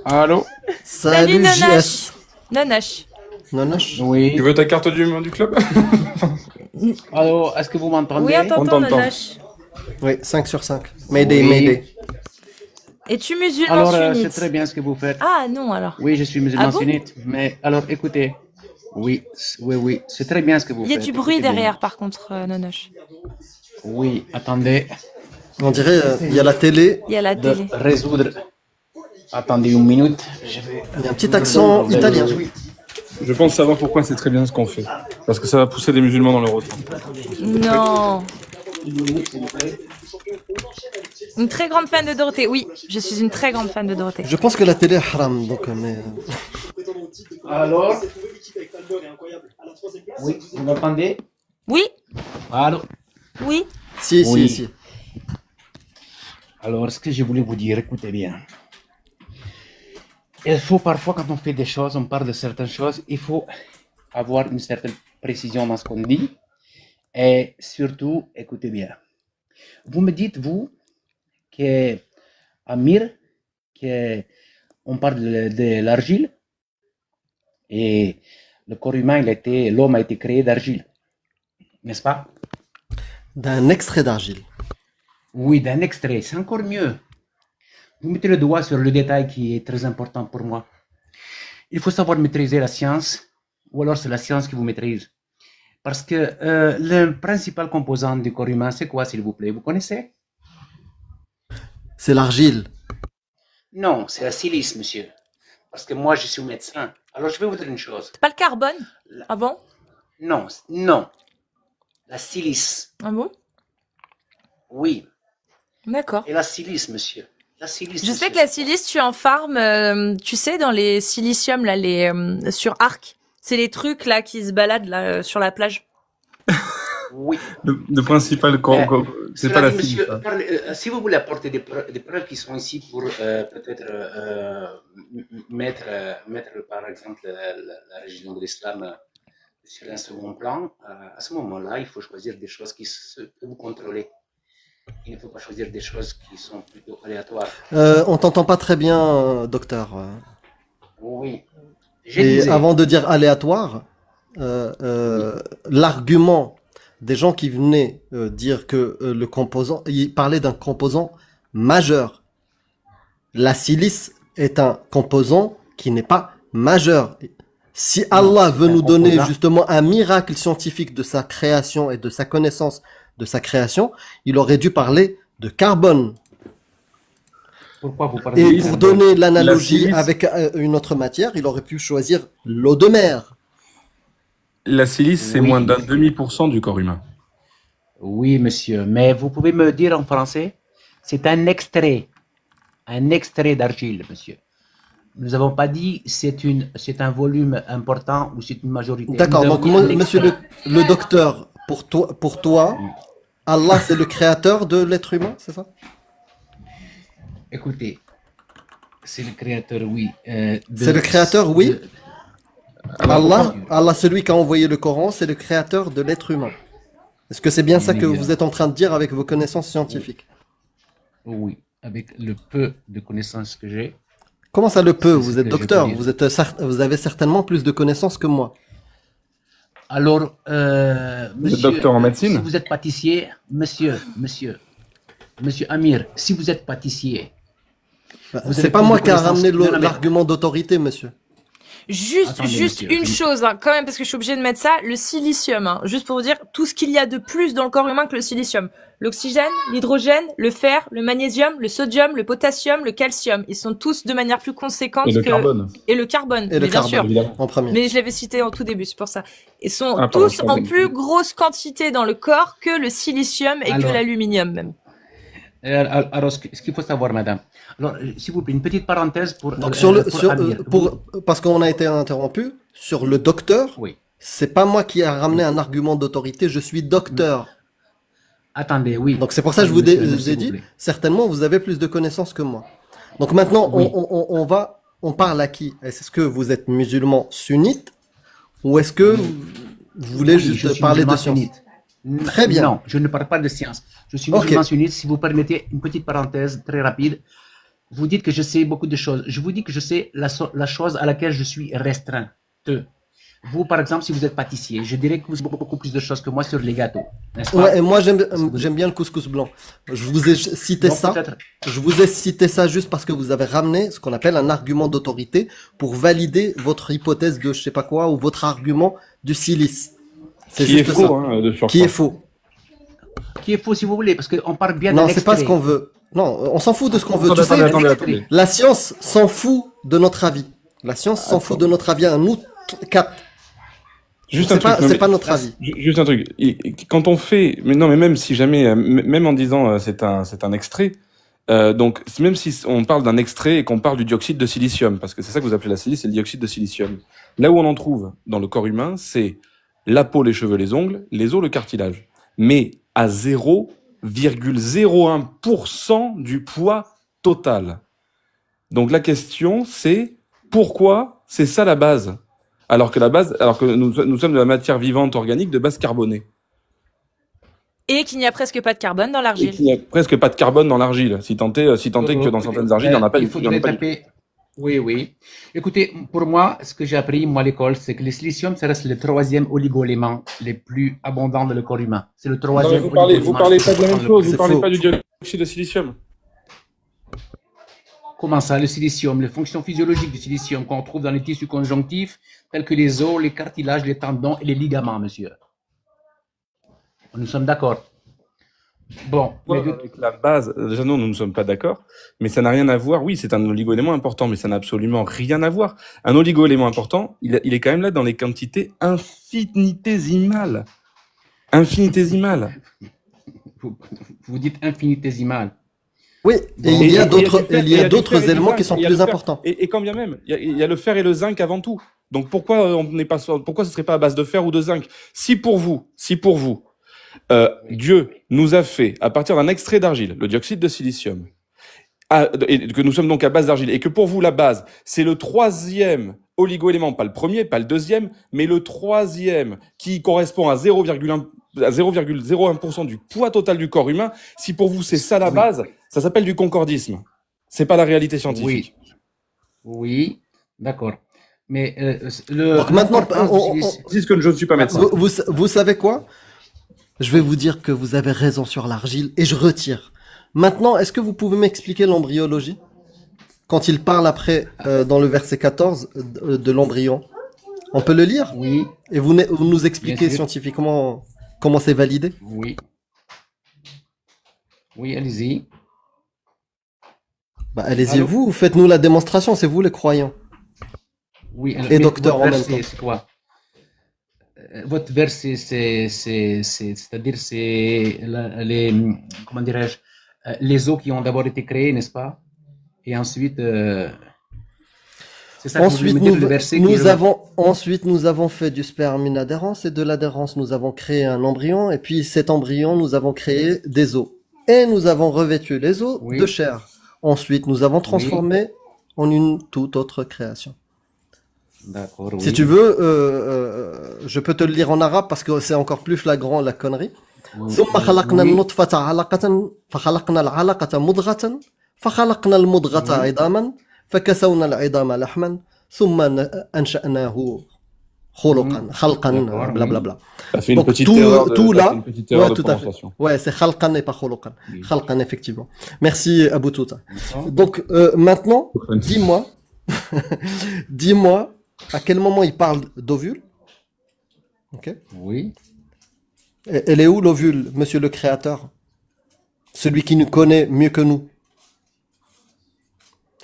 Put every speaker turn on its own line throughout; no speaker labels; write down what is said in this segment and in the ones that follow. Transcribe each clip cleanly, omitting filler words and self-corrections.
Allô?
Salut
Nonoche.
JS.
Nonoche.
Nonoche?
Oui.
Tu veux ta carte du club?
Allô, est-ce que vous m'entendez?
Oui, on t'entend,
t'entend.
Nonoche.
Oui, 5 sur 5. Mayday,
Oui.
Mayday.
Es-tu musulman
Alors, c'est
sunnite?
très bien ce que vous faites.
Ah non, alors.
Oui, je suis musulman
Ah bon?
sunnite. Mais alors, écoutez. Oui, oui, c'est très bien ce que vous
Il y
faites.
a du bruit
Écoutez bien.
derrière, par contre, Nonoche.
Oui, attendez.
On dirait, il y a la télé,
Il y a la
De
télé.
résoudre. Attendez une minute. Je vais.
il y a un petit accent italien.
Je pense savoir pourquoi c'est très bien ce qu'on fait. Parce que ça va pousser les musulmans dans leur autre.
Non.
Une minute, s'il vous plaît.
Une très grande fan de Dorothée. Oui, je suis une très grande fan de Dorothée.
Je pense que la télé est haram, donc, mais...
Alors. Oui, vous m'entendez?
Oui,
Allô?
oui.
Si,
Oui.
si.
Alors, ce que je voulais vous dire, écoutez bien. Il faut parfois, quand on fait des choses, on parle de certaines choses, il faut avoir une certaine précision dans ce qu'on dit. Et surtout, écoutez bien. Vous me dites, vous, que Amir, que on parle de l'argile, et le corps humain, l'homme a été créé d'argile, n'est-ce pas?
D'un extrait d'argile.
Oui, d'un extrait, c'est encore mieux. Vous mettez le doigt sur le détail qui est très important pour moi. Il faut savoir maîtriser la science, ou alors c'est la science qui vous maîtrise. Parce que le principal composant du corps humain, c'est quoi, s'il vous plaît? Vous connaissez?
C'est l'argile.
Non, c'est la silice, monsieur. Parce que moi, je suis médecin. Alors, je vais vous dire une chose.
Pas le carbone? Ah bon?
Non, non. La silice,
Ah bon?
oui.
D'accord.
Et la silice, monsieur. La silice,
Je sais
monsieur.
que la silice, tu en farmes, tu sais, dans les siliciums, là, sur Arc. C'est les trucs, là, qui se baladent, là, sur la plage.
Oui.
Le principal, c'est
Cela
pas la
dit,
fille.
monsieur, si vous voulez apporter des preuves qui sont ici pour peut-être mettre, par exemple, la religion de l'islam sur un second plan, à ce moment-là, il faut choisir des choses qui peuvent vous contrôler. Il ne faut pas choisir des choses qui sont plutôt aléatoires.
On t'entend pas très bien, docteur.
Oui. Je
Et
disais,
avant de dire aléatoire, l'argument des gens qui venaient dire que le composant, ils parlaient d'un composant majeur. La silice est un composant qui n'est pas majeur. Si Allah veut nous donner justement un miracle scientifique de sa création et de sa connaissance de sa création, il aurait dû parler de carbone.
pourquoi vous parlez
Et
de
pour
carbone?
donner l'analogie
silice-
avec une autre matière, il aurait pu choisir l'eau de mer.
La silice, c'est
Oui.
moins d'un demi% du corps humain.
Oui, monsieur, mais vous pouvez me dire en français, c'est un extrait d'argile, monsieur. Nous n'avons pas dit c'est un volume important ou c'est une majorité.
D'accord,
Nous avons
donc
dit
moi,
un
monsieur
extrait.
le docteur, pour toi, Allah c'est le créateur de l'être humain, c'est ça?
Écoutez, c'est le créateur, oui.
C'est le créateur, oui. Allah, celui qui a envoyé le Coran, c'est le créateur de l'être humain. Est-ce que c'est bien ça que
Oui.
vous êtes en train de dire avec vos connaissances scientifiques?
Oui, avec le peu de connaissances que j'ai.
Comment ça le peut?
C'est ce
Vous êtes
que je peux
docteur,
dire.
vous avez certainement plus de connaissances que moi.
Alors, monsieur,
docteur en médecine?
si vous êtes pâtissier, monsieur Amir, si vous êtes pâtissier, Vous
C'est
avez
pas
plus
moi
de
qui a
connaissances.
ramené
Non, non, mais-
l'argument d'autorité, monsieur.
Juste
Attendez, monsieur.
une chose, hein, quand même, parce que je suis obligée de mettre ça, le silicium, hein, juste pour vous dire tout ce qu'il y a de plus dans le corps humain que le silicium. L'oxygène, l'hydrogène, le fer, le magnésium, le sodium, le potassium, le calcium. Ils sont tous de manière plus conséquente
Et le
que...
carbone,
Et le carbone,
Et le
mais bien
carbone,
sûr.
évidemment.
en premier.
Mais je l'avais cité en tout début, c'est pour ça. Ils sont
Ah, pardon,
tous
je
en
pensais-
plus grosse quantité dans le corps que le silicium et
Alors.
que l'aluminium même.
Alors, ce qu'il faut savoir, madame. Alors, s'il vous plaît, une petite parenthèse pour.
Donc
pour Amir.
parce qu'on a été interrompu sur le docteur,
Oui.
c'est pas moi qui a ramené un argument d'autorité, je suis docteur.
Attendez, oui.
Donc c'est pour ça que je vous
Monsieur,
ai
s'il vous
dit,
plaît.
certainement vous avez plus de connaissances que moi. Donc maintenant
Oui.
on parle à qui? Est-ce que vous êtes musulman sunnite ou est-ce que vous voulez
Oui, je
juste
suis
parler de
musulman
science?
sunnite.
Très bien.
Non, je ne parle pas de science. Je suis
Ok.
musulman sunnite. Si vous permettez une petite parenthèse très rapide, vous dites que je sais beaucoup de choses. Je vous dis que je sais la chose à laquelle je suis restreint. Vous, par exemple, si vous êtes pâtissier, je dirais que vous savez beaucoup plus de choses que moi sur les gâteaux. N'est-ce pas?
Ouais, et moi j'aime bien le couscous blanc. Je vous ai cité
Donc,
ça.
peut-être.
Je vous ai cité ça juste parce que vous avez ramené ce qu'on appelle un argument d'autorité pour valider votre hypothèse de je sais pas quoi ou votre argument du silice. C'est
Qui est
juste
faux,
ça.
hein, de surcroît.
Qui est faux.
Qui est faux si vous voulez, parce qu'on parle bien de
Non, c'est pas ce
l'extrait.
qu'on veut. Non, on s'en fout de ce qu'on veut. Tu
Attendez,
sais,
attendez.
la science s'en fout de notre avis. La science s'en fout de notre avis à nous quatre.
Juste un
C'est pas,
truc. Non,
c'est
mais-
pas notre avis.
Juste un truc. Quand on fait, mais non, mais même si jamais, même en disant c'est un extrait, donc même si on parle d'un extrait et qu'on parle du dioxyde de silicium, parce que c'est ça que vous appelez la silice, c'est le dioxyde de silicium. Là où on en trouve dans le corps humain, c'est la peau, les cheveux, les ongles, les os, le cartilage. Mais à 0,01% du poids total. Donc la question c'est pourquoi c'est ça la base? Alors que nous sommes de la matière vivante organique de base carbonée.
Et qu'il n'y a presque pas de carbone dans
Et
l'argile.
qu'il n'y a presque pas de carbone dans l'argile. Si tant est que dans certaines argiles, il n'y en a pas
Il
du tout.
faudrait taper. Oui, oui. Écoutez, pour moi, ce que j'ai appris, moi, à l'école, c'est que le silicium, ça reste le troisième oligo-élément le plus abondant dans le corps humain. C'est le
Non, mais
troisième
vous parlez pas de la même chose,
C'est
vous parlez
faux.
pas du dioxyde de silicium.
Comment ça, le silicium, les fonctions physiologiques du silicium qu'on trouve dans les tissus conjonctifs, tels que les os, les cartilages, les tendons et les ligaments, monsieur. Nous sommes d'accord. Bon, mais
Avec la base, déjà non, nous ne sommes pas d'accord, mais ça n'a rien à voir. Oui, c'est un oligo-élément important, mais ça n'a absolument rien à voir. Un oligo-élément important, il est quand même là dans les quantités infinitésimales. Infinitésimales.
vous dites infinitésimal.
Oui, et il y a d'autres,
il
il y a
du
d'autres
fer et du
éléments
zinc,
qui sont
il y a le
plus
fer.
importants.
Et quand bien même, il y a le fer et le zinc avant tout. Donc pourquoi pourquoi ce serait pas à base de fer ou de zinc? Si pour vous, Dieu nous a fait, à partir d'un extrait d'argile, le dioxyde de silicium, et que nous sommes donc à base d'argile, et que pour vous, la base, c'est le troisième oligo-élément, pas le premier, pas le deuxième, mais le troisième, qui correspond à 0,01% du poids total du corps humain, si pour vous c'est ça la base, ça s'appelle du concordisme. C'est pas la réalité scientifique.
Oui, d'accord. Mais
Donc maintenant,
C'est ce que je ne suis pas médecin.
vous savez quoi? Je vais vous dire que vous avez raison sur l'argile et je retire. Maintenant, est-ce que vous pouvez m'expliquer l'embryologie? Quand il parle après, dans le verset 14, de l'embryon. On peut le lire?
oui,
Et vous nous expliquez
Bien sûr.
scientifiquement comment c'est validé?
oui. Oui, allez-y.
Bah, allez-y,
Allô?
vous, faites-nous la démonstration, c'est vous les croyants.
Oui,
Et
mais
docteur
votre
en même
verset,
temps.
c'est quoi? Votre verset, c'est-à-dire, c'est les, comment dirais-je, les os qui ont d'abord été créés, n'est-ce pas? Et ensuite, c'est ça que vous voulez
Ensuite,
me dire, le verset qui
ensuite, nous avons fait du sperme une adhérence et de l'adhérence, nous avons créé un embryon et puis cet embryon, nous avons créé des os. Et nous avons revêtu les os
Oui.
de chair. Ensuite, nous avons transformé en une toute autre création.
D'accord, oui.
Si tu veux, je peux te le lire en arabe parce que c'est encore plus flagrant la connerie.
Oui.
ثم خلقنا
Oui.
النطفة علقة فخلقنا العلقة مضغة فخلقنا المضغة عظاما فكسونا العظام لحما ثم أنشأناه خلقا
D'accord,
bla
oui.
bla bla.
Ça fait une
Donc
petite
tout,
erreur de,
tout
ça
là,
fait une petite erreur
ouais,
de
tout à fait.
prononciation.
Ouais, c'est khalqan et pas khuluqan.
Oui.
Khalqan effectivement. Merci Abou Touta.
D'accord.
Donc maintenant, dis-moi, dis-moi à quel moment il parle d'ovule. Ok.
Oui.
Elle est où l'ovule, monsieur le créateur? Celui qui nous connaît mieux que nous.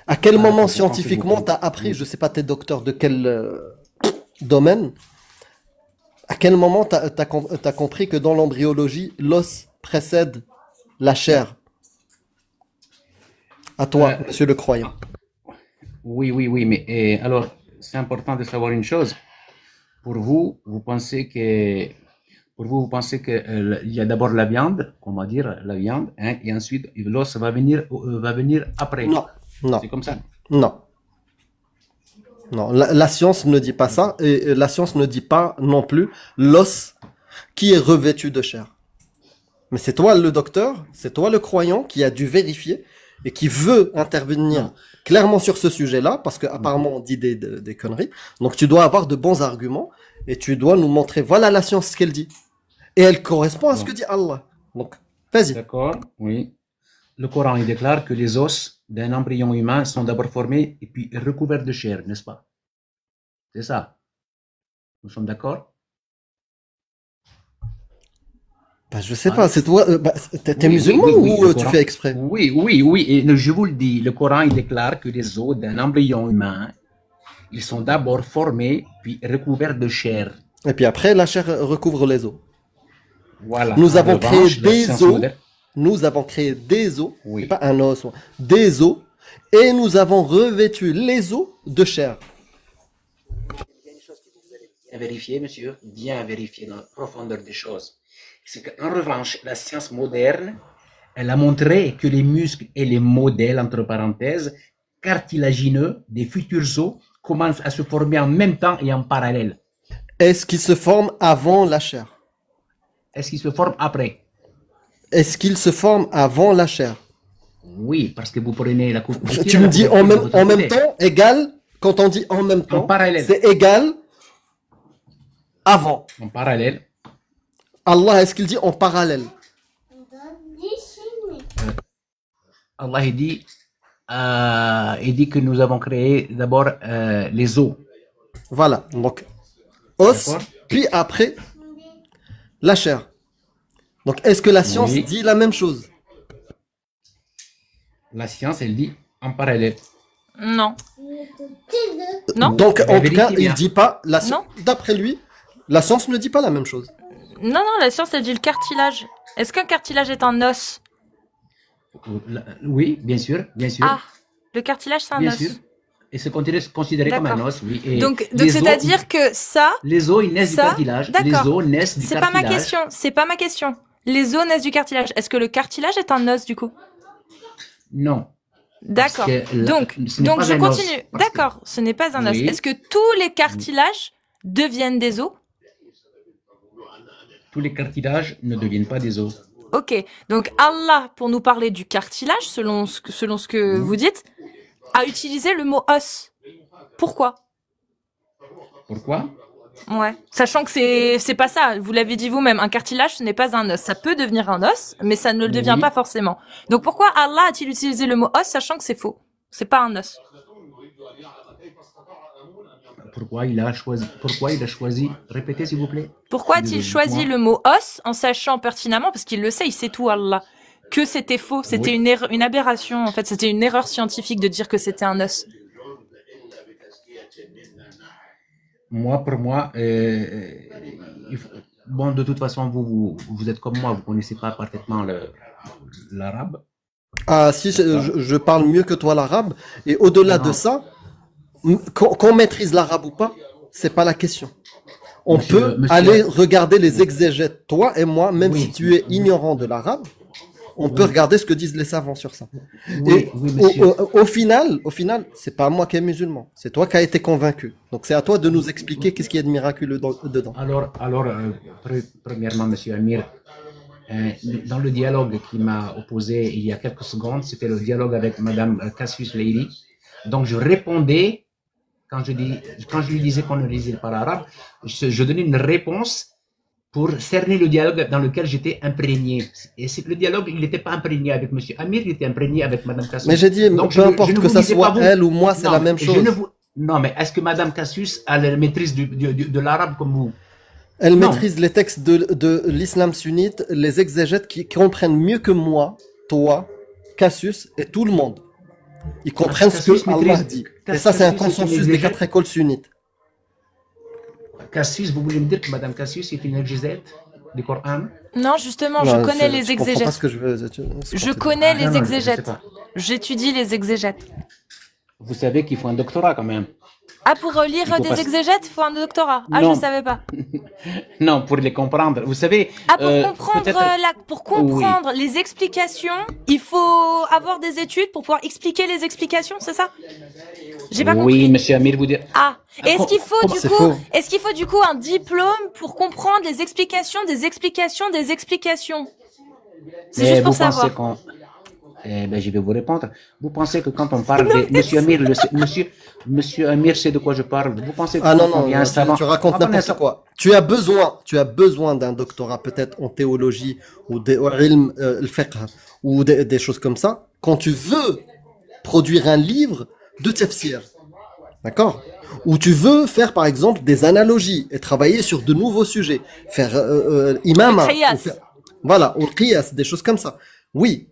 À quel moment
je pense que
scientifiquement
vous-
t'as appris, je sais pas, t'es docteur de quel domaine, à quel moment t'as compris que dans l'embryologie, l'os précède la chair? À toi, monsieur le croyant.
Oui, oui, oui, mais alors, c'est important de savoir une chose. Pour vous, vous pensez que, il y a d'abord la viande, on va dire la viande, hein, et ensuite l'os va venir après.
Non, non,
C'est comme ça.
non. Non, la science ne dit pas ça, et la science ne dit pas non plus l'os qui est revêtu de chair. Mais c'est toi le docteur, c'est toi le croyant qui a dû vérifier et qui veut intervenir clairement sur ce sujet-là, parce qu'apparemment on dit des conneries, donc tu dois avoir de bons arguments et tu dois nous montrer, voilà la science ce qu'elle dit. Et elle correspond à ce que dit Allah. Donc, vas-y.
D'accord, oui. Le Coran, il déclare que les os d'un embryon humain sont d'abord formés et puis recouverts de chair, n'est-ce pas? C'est ça. Nous sommes d'accord?
Bah, je sais pas, c'est toi, t'es musulman ou
le
tu
Coran-
fais exprès?
Oui, et je vous le dis, le Coran, il déclare que les os d'un embryon humain, ils sont d'abord formés puis recouverts de chair.
Et puis après, la chair recouvre les os.
Voilà.
Nous
En
avons créé
revanche, la
des
science
os.
moderne-
Nous avons créé des os,
Oui.
c'est pas un os, des os, et nous avons revêtu les os de chair.
Bien vérifier, monsieur, bien vérifier dans la profondeur des choses. C'est qu'en revanche, la science moderne, elle a montré que les muscles et les modèles, entre parenthèses, cartilagineux des futurs os commencent à se former en même temps et en parallèle.
Est-ce qu'ils se forment avant la chair?
Est-ce qu'ils se forment après?
Est-ce qu'ils se forment avant la chair?
Oui, parce que vous prenez la coupe.
Tu me dis en même temps, égal, quand on dit en même temps,
parallèle.
c'est égal avant.
En parallèle.
Allah, est-ce qu'il dit en parallèle?
Allah il dit que nous avons créé d'abord les os.
Voilà, donc os,
D'accord.
puis après la chair. Donc est-ce que la science
Oui.
dit la même chose?
La science, elle dit en parallèle.
Non. Non.
Donc en tout cas,
vérifie
il
bien.
dit pas la
Non.
d'après lui, la science ne dit pas la même chose.
Non, la science, elle dit le cartilage. Est-ce qu'un cartilage est un os?
Oui, bien sûr, bien sûr.
Ah, le cartilage, c'est un
bien
os.
sûr. Et c'est considéré comme un
D'accord.
os, oui. Et
Donc
les os,
c'est-à-dire que ça,
les os, ils naissent
ça,
du cartilage. Les
d'accord.
os naissent du
c'est
cartilage.
pas ma question. C'est pas ma question. Les os naissent du cartilage. Est-ce que le cartilage est un os du coup?
Non.
D'accord.
Parce que
Donc
ce n'est pas
je
un os,
continue.
parce que-
D'accord, ce n'est pas un os.
Oui.
Est-ce que tous les cartilages deviennent des os?
Tous les cartilages ne deviennent pas des os.
Ok. Donc Allah, pour nous parler du cartilage, selon ce que vous dites, a utilisé le mot os. Pourquoi?
Pourquoi?
Ouais. Sachant que c'est pas ça. Vous l'avez dit vous-même. Un cartilage, ce n'est pas un os. Ça peut devenir un os, mais ça ne le devient
Oui.
pas forcément. Donc pourquoi Allah a-t-il utilisé le mot os, sachant que c'est faux? C'est pas un os.
Pourquoi il a choisi? Répétez, s'il vous plaît.
Pourquoi a-t-il choisi le mot os en sachant pertinemment, parce qu'il le sait, il sait tout Allah, que c'était faux, c'était
Oui.
une aberration, en fait, c'était une erreur scientifique de dire que c'était un os.
Pour moi, bon, de toute façon, vous êtes comme moi, vous connaissez pas parfaitement l'arabe.
Ah si, je parle mieux que toi l'arabe, et au-delà
Non.
de ça, qu'on maîtrise l'arabe ou pas, c'est pas la question. On peut aller regarder les exégètes, toi et moi, même
Oui.
si tu es ignorant de l'arabe, on peut regarder ce que disent les savants sur ça.
Oui,
Et
oui, monsieur.
au final, c'est pas moi qui est musulman, c'est toi qui as été convaincu. Donc c'est à toi de nous expliquer qu'est-ce qu'il y a de miraculeux dedans.
Alors, premièrement, monsieur Amir, dans le dialogue qui m'a opposé il y a quelques secondes, c'était le dialogue avec madame Cassius Leiri. Donc, je répondais, quand je lui disais qu'on ne lisait pas l'arabe, je donnais une réponse pour cerner le dialogue dans lequel j'étais imprégné. Et c'est que le dialogue, il n'était pas imprégné avec monsieur Amir, il était imprégné avec madame Cassius.
Mais j'ai dit,
Donc,
peu importe que ça soit elle ou moi, c'est
Non,
la même
je
chose.
ne vous- Non, mais est-ce que madame Cassius a la maîtrise de l'arabe comme vous?
Elle
Non.
maîtrise les textes de l'islam sunnite, les exégètes qui comprennent mieux que moi, toi, Cassius et tout le monde. Ils comprennent ce
Cassius
que Allah
maîtrise-
dit. Et ça, c'est un
Cassius est
consensus
une
des
exégète.
4 écoles sunnites.
Cassius, vous voulez me dire que madame Cassius est une exégète du Coran?
Non, justement,
Non,
je connais les
Je comprends pas
exégètes.
ce que je veux.
Je connais
Ah, non,
les
non, je sais
exégètes.
pas.
J'étudie les exégètes.
Vous savez qu'il faut un doctorat quand même.
Ah, pour lire
Il faut
des
pas-
exégètes, il faut un doctorat. Ah,
Non.
je savais pas.
Non, pour les comprendre. Vous savez.
Ah, pour
peut-être-
comprendre les explications, il faut avoir des études pour pouvoir expliquer les explications, c'est ça? J'ai pas
Oui,
compris.
monsieur Amir, vous dire.
Ah, est-ce
com-
qu'il faut
c'est faux.
du coup un diplôme pour comprendre les explications des explications des explications? C'est
Mais
juste pour
vous pensez
savoir.
Eh ben, je vais vous répondre. Vous pensez que quand on parle de Monsieur Amir, Monsieur Amir sait de quoi je parle. Vous pensez que
Ah non,
quand on
non,
vient un savant,
tu racontes
Attendez un
n'importe
instant.
quoi. Tu as besoin d'un doctorat peut-être en théologie ou au ilm al-fiqh ou des choses comme ça quand tu veux produire un livre de tafsir. D'accord? Ou tu veux faire par exemple des analogies et travailler sur de nouveaux sujets, faire imama, ou
Qiyas.
faire- voilà, ou le qiyas, des choses comme ça. Oui,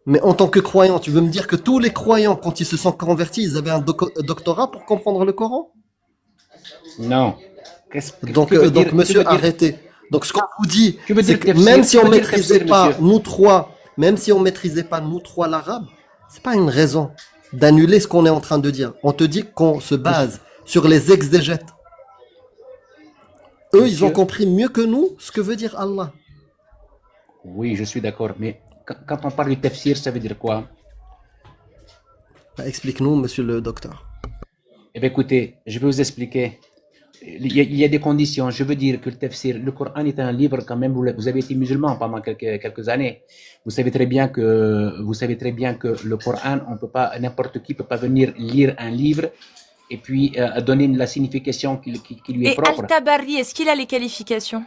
mais en tant que croyant, tu veux me dire que tous les croyants, quand ils se sont convertis, ils avaient un doctorat pour comprendre le Coran?
Non. Que
Donc,
veut
donc
dire, que
monsieur,
veut dire,
arrêtez. Donc, ce qu'on vous dit,
que veut
c'est
dire
que
tafsir?
même
Que
si on
veut dire
maîtrisait
tafsir,
pas,
monsieur?
nous trois, même si on maîtrisait pas, nous trois, l'arabe, c'est pas une raison d'annuler ce qu'on est en train de dire. On te dit qu'on se base sur les exégètes. Eux, ils ont
Monsieur?
compris mieux que nous ce que veut dire Allah.
Oui, je suis d'accord. Mais quand on parle du tafsir, ça veut dire quoi?
Bah, explique-nous, monsieur le docteur.
Eh bien, écoutez, je vais vous expliquer. Il y a des conditions. Je veux dire que le tafsir, le Coran est un livre quand même. Vous avez été musulman pendant quelques années. Vous savez très bien que le Coran, on peut pas, n'importe qui peut pas venir lire un livre et puis donner la signification qui lui est
Et
propre.
Al-Tabari, est-ce qu'il a les qualifications?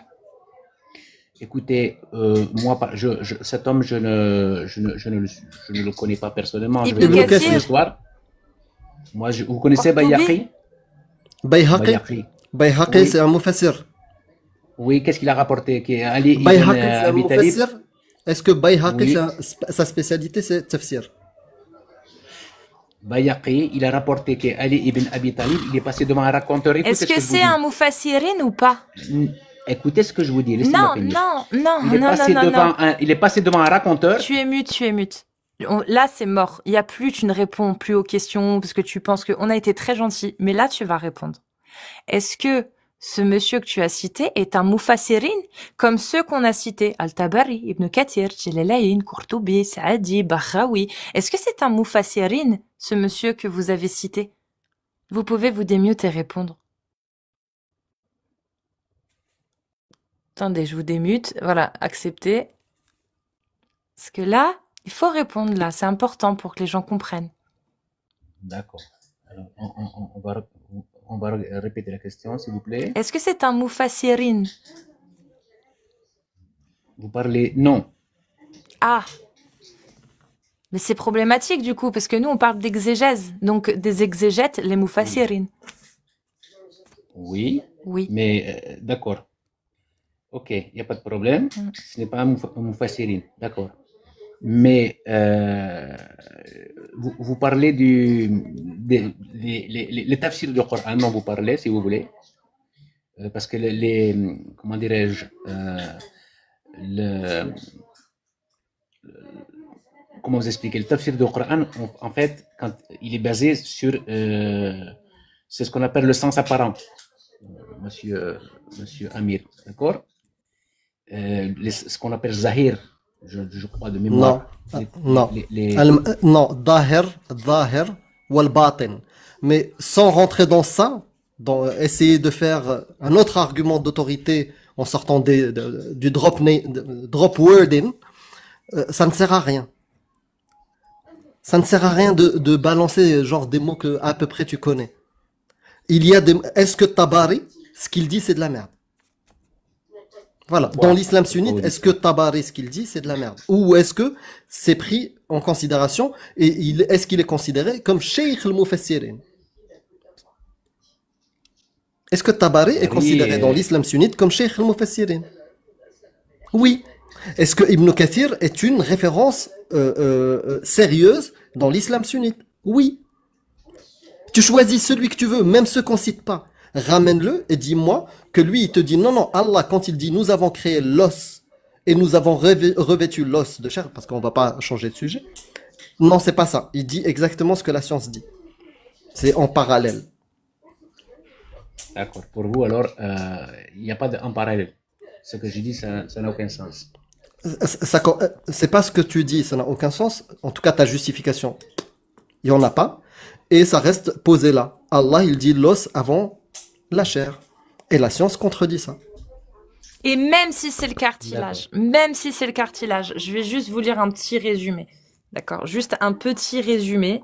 Écoutez, moi, cet homme, je ne le connais pas personnellement. Je
Ibn
vais vous raconter
Kathir.
son histoire. Moi, vous connaissez
Qurtubi.
Bayhaqi?
Bayhaqi,
Bayhaqi.
Bayhaqi,
Oui.
c'est un mufassir.
Oui, qu'est-ce qu'il a rapporté? Qui est Ali ibn
Bayhaqi, c'est un
Abi Talib.
mufassir. Est-ce que Bayhaqi,
Oui.
sa spécialité, c'est tafsir?
Bayhaqi, il a rapporté que Ali ibn Abi Talib, il est passé devant un raconteur. Écoutez
Est-ce
ce
que
que je vous
c'est
dis.
un Mufassirin ou pas?
Écoutez ce que je vous dis. Laissez-moi
Non,
finir.
non, non,
Il est
non,
passé
non, non,
devant
non.
il est passé devant un raconteur.
Tu es mute, tu es mute. Là, c'est mort. Il y a plus, tu ne réponds plus aux questions parce que tu penses qu'on a été très gentil. Mais là, tu vas répondre. Est-ce que ce monsieur que tu as cité est un mufassirin comme ceux qu'on a cités? Al-Tabari, Ibn Kathir, Jalalayn, Qurtubi, Saadi, Baghawi. Est-ce que c'est un mufassirin, ce monsieur que vous avez cité? Vous pouvez vous démute et répondre. Attendez, je vous démute. Voilà, acceptez. Parce que là, il faut répondre là. C'est important pour que les gens comprennent.
D'accord. Alors, on va répéter la question, s'il vous plaît.
Est-ce que c'est un mufassirin?
Vous parlez non.
Ah, mais c'est problématique du coup, parce que nous, on parle d'exégèse. Donc, des exégètes, les mufassirin.
Oui,
Oui.
mais d'accord. Ok, il n'y a pas de problème. Ce n'est pas un mufassirin. D'accord. Mais vous parlez les tafsirs du Coran dont vous parlez, si vous voulez. Parce que comment dirais-je, comment vous expliquer, le tafsir du Coran, en fait, quand il est basé sur, c'est ce qu'on appelle le sens apparent, monsieur Amir, d'accord? Ce qu'on appelle Zahir, je crois de mémoire.
Non, non, Zahir, wal batin. Mais sans rentrer dans ça, essayer de faire un autre argument d'autorité en sortant du drop wording, ça ne sert à rien. Ça ne sert à rien de balancer genre des mots que à peu près tu connais. Est-ce que Tabari, ce qu'il dit, c'est de la merde? Voilà. Dans l'islam sunnite, est-ce que Tabari, ce qu'il dit, c'est de la merde? Ou est-ce que c'est pris en considération et est-ce qu'il est considéré comme Sheikh al-Mufassirin? Est-ce que Tabari est considéré dans l'islam sunnite comme Sheikh al-Mufassirin? Oui. Est-ce que Ibn Kathir est une référence sérieuse dans l'islam sunnite? Oui. Tu choisis celui que tu veux, même ceux qu'on cite pas. Ramène-le et dis-moi que lui, il te dit non, Allah, quand il dit nous avons créé l'os et nous avons revêtu l'os de chair, parce qu'on va pas changer de sujet. Non, c'est pas ça. Il dit exactement ce que la science dit. C'est en parallèle.
D'accord. Pour vous, alors, il n'y a pas en parallèle. Ce que je dis, ça n'a aucun sens.
C'est pas ce que tu dis, ça n'a aucun sens. En tout cas, ta justification, il n'y en a pas. Et ça reste posé là. Allah, il dit l'os avant la chair. Et la science contredit ça.
Et même si c'est le cartilage, je vais juste vous lire un petit résumé. D'accord. Juste un petit résumé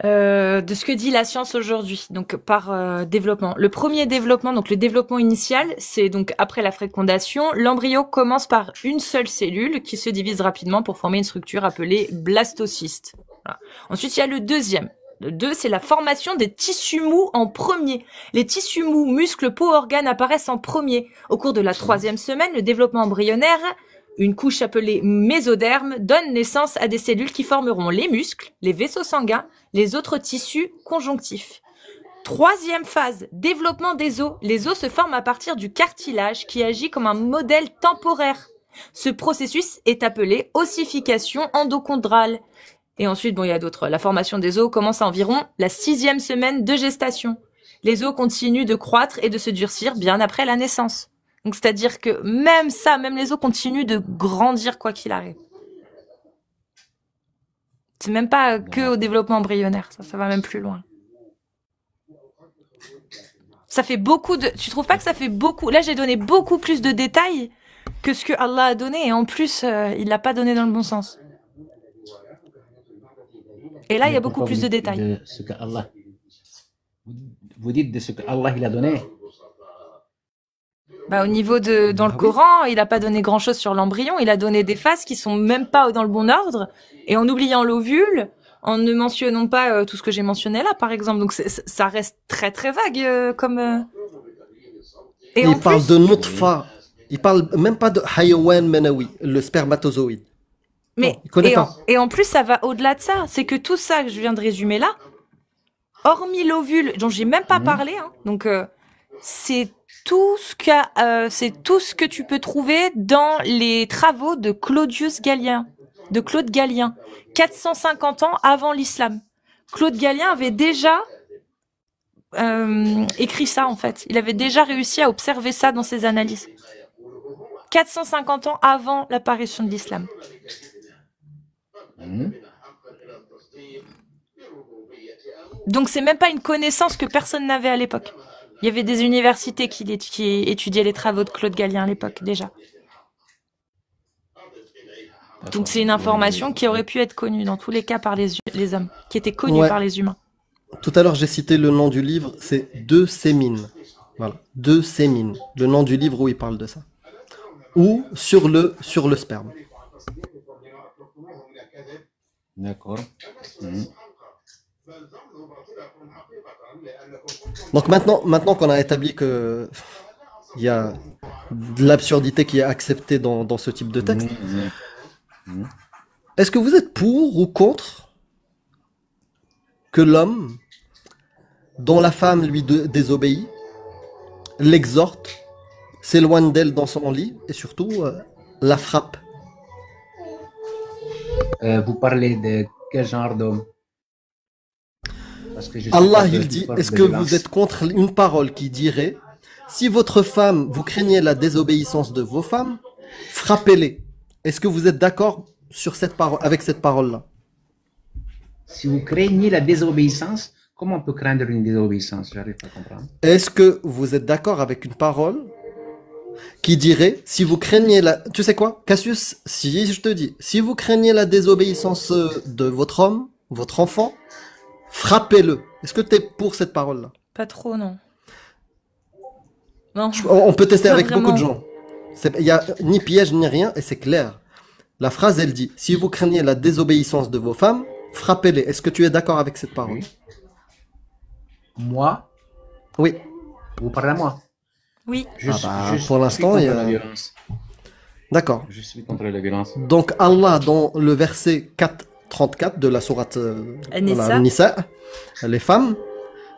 de ce que dit la science aujourd'hui, donc par développement. Le premier développement, donc le développement initial, c'est donc après la fécondation, l'embryo commence par une seule cellule qui se divise rapidement pour former une structure appelée blastocyste. Voilà. Ensuite, il y a le deuxième. Le 2, c'est la formation des tissus mous en premier. Les tissus mous, muscles, peau, organes apparaissent en premier. Au cours de la 3e semaine, le développement embryonnaire, une couche appelée mésoderme, donne naissance à des cellules qui formeront les muscles, les vaisseaux sanguins, les autres tissus conjonctifs. 3e phase, développement des os. Les os se forment à partir du cartilage qui agit comme un modèle temporaire. Ce processus est appelé ossification endochondrale. Et ensuite, bon, il y a d'autres. La formation des os commence à environ la 6e semaine de gestation. Les os continuent de croître et de se durcir bien après la naissance. Donc, c'est-à-dire que même ça, même les os continuent de grandir quoi qu'il arrive. C'est même pas que au développement embryonnaire. Ça va même plus loin. Ça fait beaucoup de... Tu trouves pas que ça fait beaucoup... Là, j'ai donné beaucoup plus de détails que ce que Allah a donné. Et en plus, il l'a pas donné dans le bon sens. Et là, il y a beaucoup plus de détails.
De ce que Allah... Vous dites de ce que Allah il a donné.
Bah, au niveau de, dans le Coran, il a pas donné grand chose sur l'embryon. Il a donné des phases qui sont même pas dans le bon ordre. Et en oubliant l'ovule, en ne mentionnant pas tout ce que j'ai mentionné là, par exemple. Donc, ça reste très, très vague comme... Et
il parle
plus,
de nutfa. Il parle même pas de hayawan manawi, le spermatozoïde.
mais,
Non, il connaît pas.
et en plus, ça va au-delà de ça. C'est que tout ça que je viens de résumer là, hormis l'ovule, dont j'ai même pas parlé, hein, donc c'est tout ce que tu peux trouver dans les travaux de Claudius Galien, de Claude Galien, 450 ans avant l'islam. Claude Galien avait déjà écrit ça, en fait. Il avait déjà réussi à observer ça dans ses analyses. 450 ans avant l'apparition de l'islam. Donc c'est même pas une connaissance que personne n'avait à l'époque. Il y avait des universités qui étudiaient les travaux de Claude Galien à l'époque déjà. Donc c'est une information qui aurait pu être connue dans tous les cas par les hommes, qui était connue
Ouais.
par les humains.
Tout à l'heure, j'ai cité le nom du livre, c'est De Sémine. Voilà, De Sémine, le nom du livre où il parle de ça. Ou sur le sperme.
D'accord.
Donc maintenant qu'on a établi que il y a de l'absurdité qui est acceptée dans ce type de texte, est-ce que vous êtes pour ou contre que l'homme, dont la femme lui désobéit, l'exhorte, s'éloigne d'elle dans son lit et surtout la frappe?
Vous parlez de quel genre d'homme? Parce que je suis
Allah,
pas de-
il dit,
de
est-ce que
violence.
vous êtes contre une parole qui dirait, si votre femme, vous craignez la désobéissance de vos femmes, frappez-les. Est-ce que vous êtes d'accord sur cette parole, avec cette parole-là?
Si vous craignez la désobéissance, comment on peut craindre une désobéissance? J'arrive pas à comprendre.
Est-ce que vous êtes d'accord avec une parole qui dirait, si vous craignez la... Tu sais quoi, Cassius, si je te dis, si vous craignez la désobéissance de votre homme, votre enfant, frappez-le. Est-ce que tu es pour cette parole-là?
Pas trop, non. Non.
On peut tester
Pas
avec beaucoup de
vraiment.
gens. Il n'y a ni piège ni rien et c'est clair. La phrase, elle dit, si vous craignez la désobéissance de vos femmes, frappez-les. Est-ce que tu es d'accord avec cette parole?
Moi,
Oui.
vous parlez à moi.
Oui.
Je,
Ah
suis-
bah,
je suis
pour l'instant,
contre
il y a-
la violence.
D'accord.
Je suis contre la violence.
Donc Allah, dans le verset 4, 34 de la sourate
An-Nisa.
Nisa, les femmes,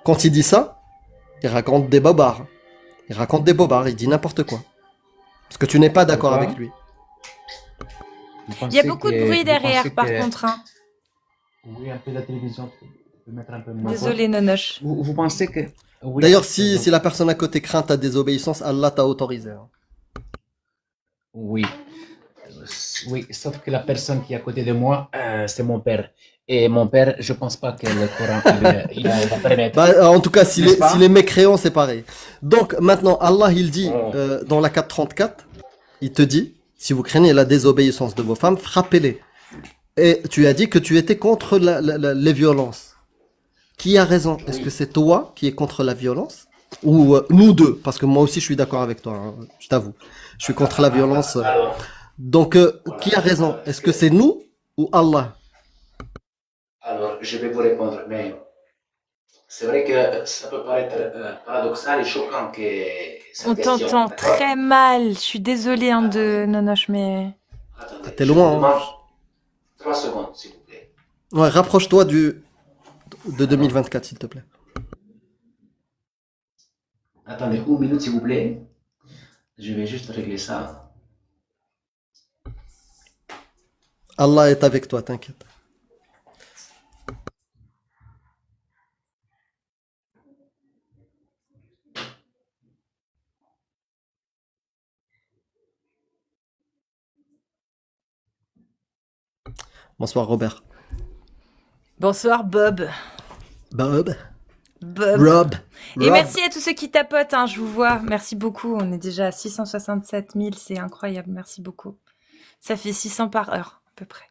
quand il dit ça, il raconte des bobards. Il raconte des bobards, il dit n'importe quoi. Parce que tu n'es pas d'accord
Pourquoi?
avec lui.
Vous
Il y a
pensez
beaucoup de
que-
bruit
vous
derrière,
pensez
par
que-
contre. Hein.
Oui, un peu la télévision. Tu peux mettre un peu moins fort.
Désolé, Nonoche.
Vous pensez que... Oui,
D'ailleurs, si la personne à côté craint ta désobéissance, Allah t'a autorisé. Hein.
Oui. Oui, sauf que la personne qui est à côté de moi, c'est mon père. Et mon père, je pense pas que le Coran il va permettre.
Bah, en tout cas, si
N'est-ce
les,
pas?
si les mécréants, c'est pareil. Donc, maintenant, Allah, il dit,
Oh.
dans la 4, 34, il te dit, si vous craignez la désobéissance de vos femmes, frappez-les. Et tu as dit que tu étais contre les violences. Qui a raison? Est-ce que c'est toi qui es contre la violence? Ou nous deux? Parce que moi aussi je suis d'accord avec toi, hein, je t'avoue. Je suis contre la violence. Donc, qui a raison? Est-ce que c'est nous ou Allah?
Alors, je vais vous répondre, mais c'est vrai que ça peut paraître paradoxal et choquant que
On
cette question.
t'entend
D'accord?
très mal. Je suis désolée hein, de Nonoche, mais...
Attendez,
T'es
je
loin,
vous
hein.
demande 3 secondes, s'il vous plaît.
Ouais, rapproche-toi de 2024, s'il te plaît.
Attendez une minute, s'il vous plaît. Je vais juste régler ça.
Allah est avec toi, t'inquiète. Bonsoir Robert.
Bonsoir Bob.
Bob.
Bob.
Rob.
Et
Rob.
merci à tous ceux qui tapotent, hein, je vous vois. Merci beaucoup. On est déjà à 667 000, c'est incroyable. Merci beaucoup. Ça fait 600 par heure, à peu près.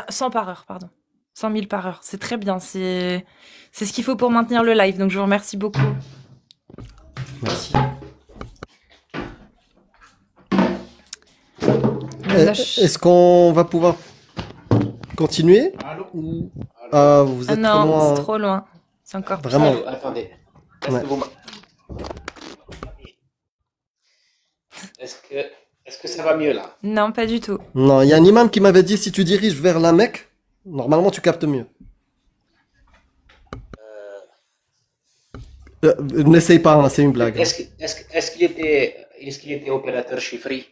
100 par heure, pardon. 100 000 par heure. C'est très bien. C'est ce qu'il faut pour maintenir le live. Donc, je vous remercie beaucoup.
Merci. Est-ce qu'on va pouvoir continuer?
Allô?
Vous
Ah
êtes trop
non,
loin.
c'est trop loin. C'est encore pire.
Vraiment.
Attendez. Est-ce
Ouais.
que vous est-ce que ça va mieux là?
Non, pas du tout.
Non, il y a un imam qui m'avait dit si tu diriges vers la Mecque, normalement tu captes mieux. N'essaye pas, hein, c'est une blague.
Est-ce qu'il était opérateur chez Free?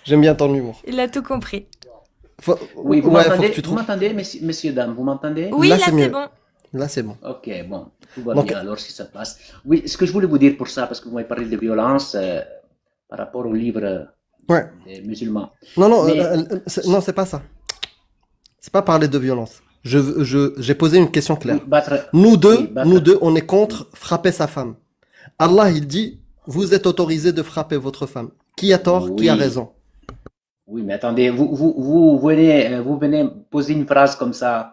J'aime bien ton humour.
Il a tout compris.
Oui, vous
Ouais, faut
m'entendez?
que tu
Vous
trouves.
m'entendez, messieurs, dames, vous m'entendez?
Oui,
Là,
là,
c'est
c'est
mieux.
bon.
Là, c'est bon.
Ok, bon, tout va
Donc-
bien alors si ça passe. Oui, ce que je voulais vous dire pour ça, parce que vous m'avez parlé de violence par rapport au livre
Ouais.
des musulmans.
Non, non,
Mais-
non, c'est pas ça. C'est pas parler de violence. J'ai posé une question claire.
Oui, battre-
Nous deux,
oui, battre-
nous deux, on est contre frapper sa femme. Allah, il dit, vous êtes autorisé de frapper votre femme. Qui a tort, qui a
Oui.
raison?
Oui, mais attendez, vous venez poser une phrase comme ça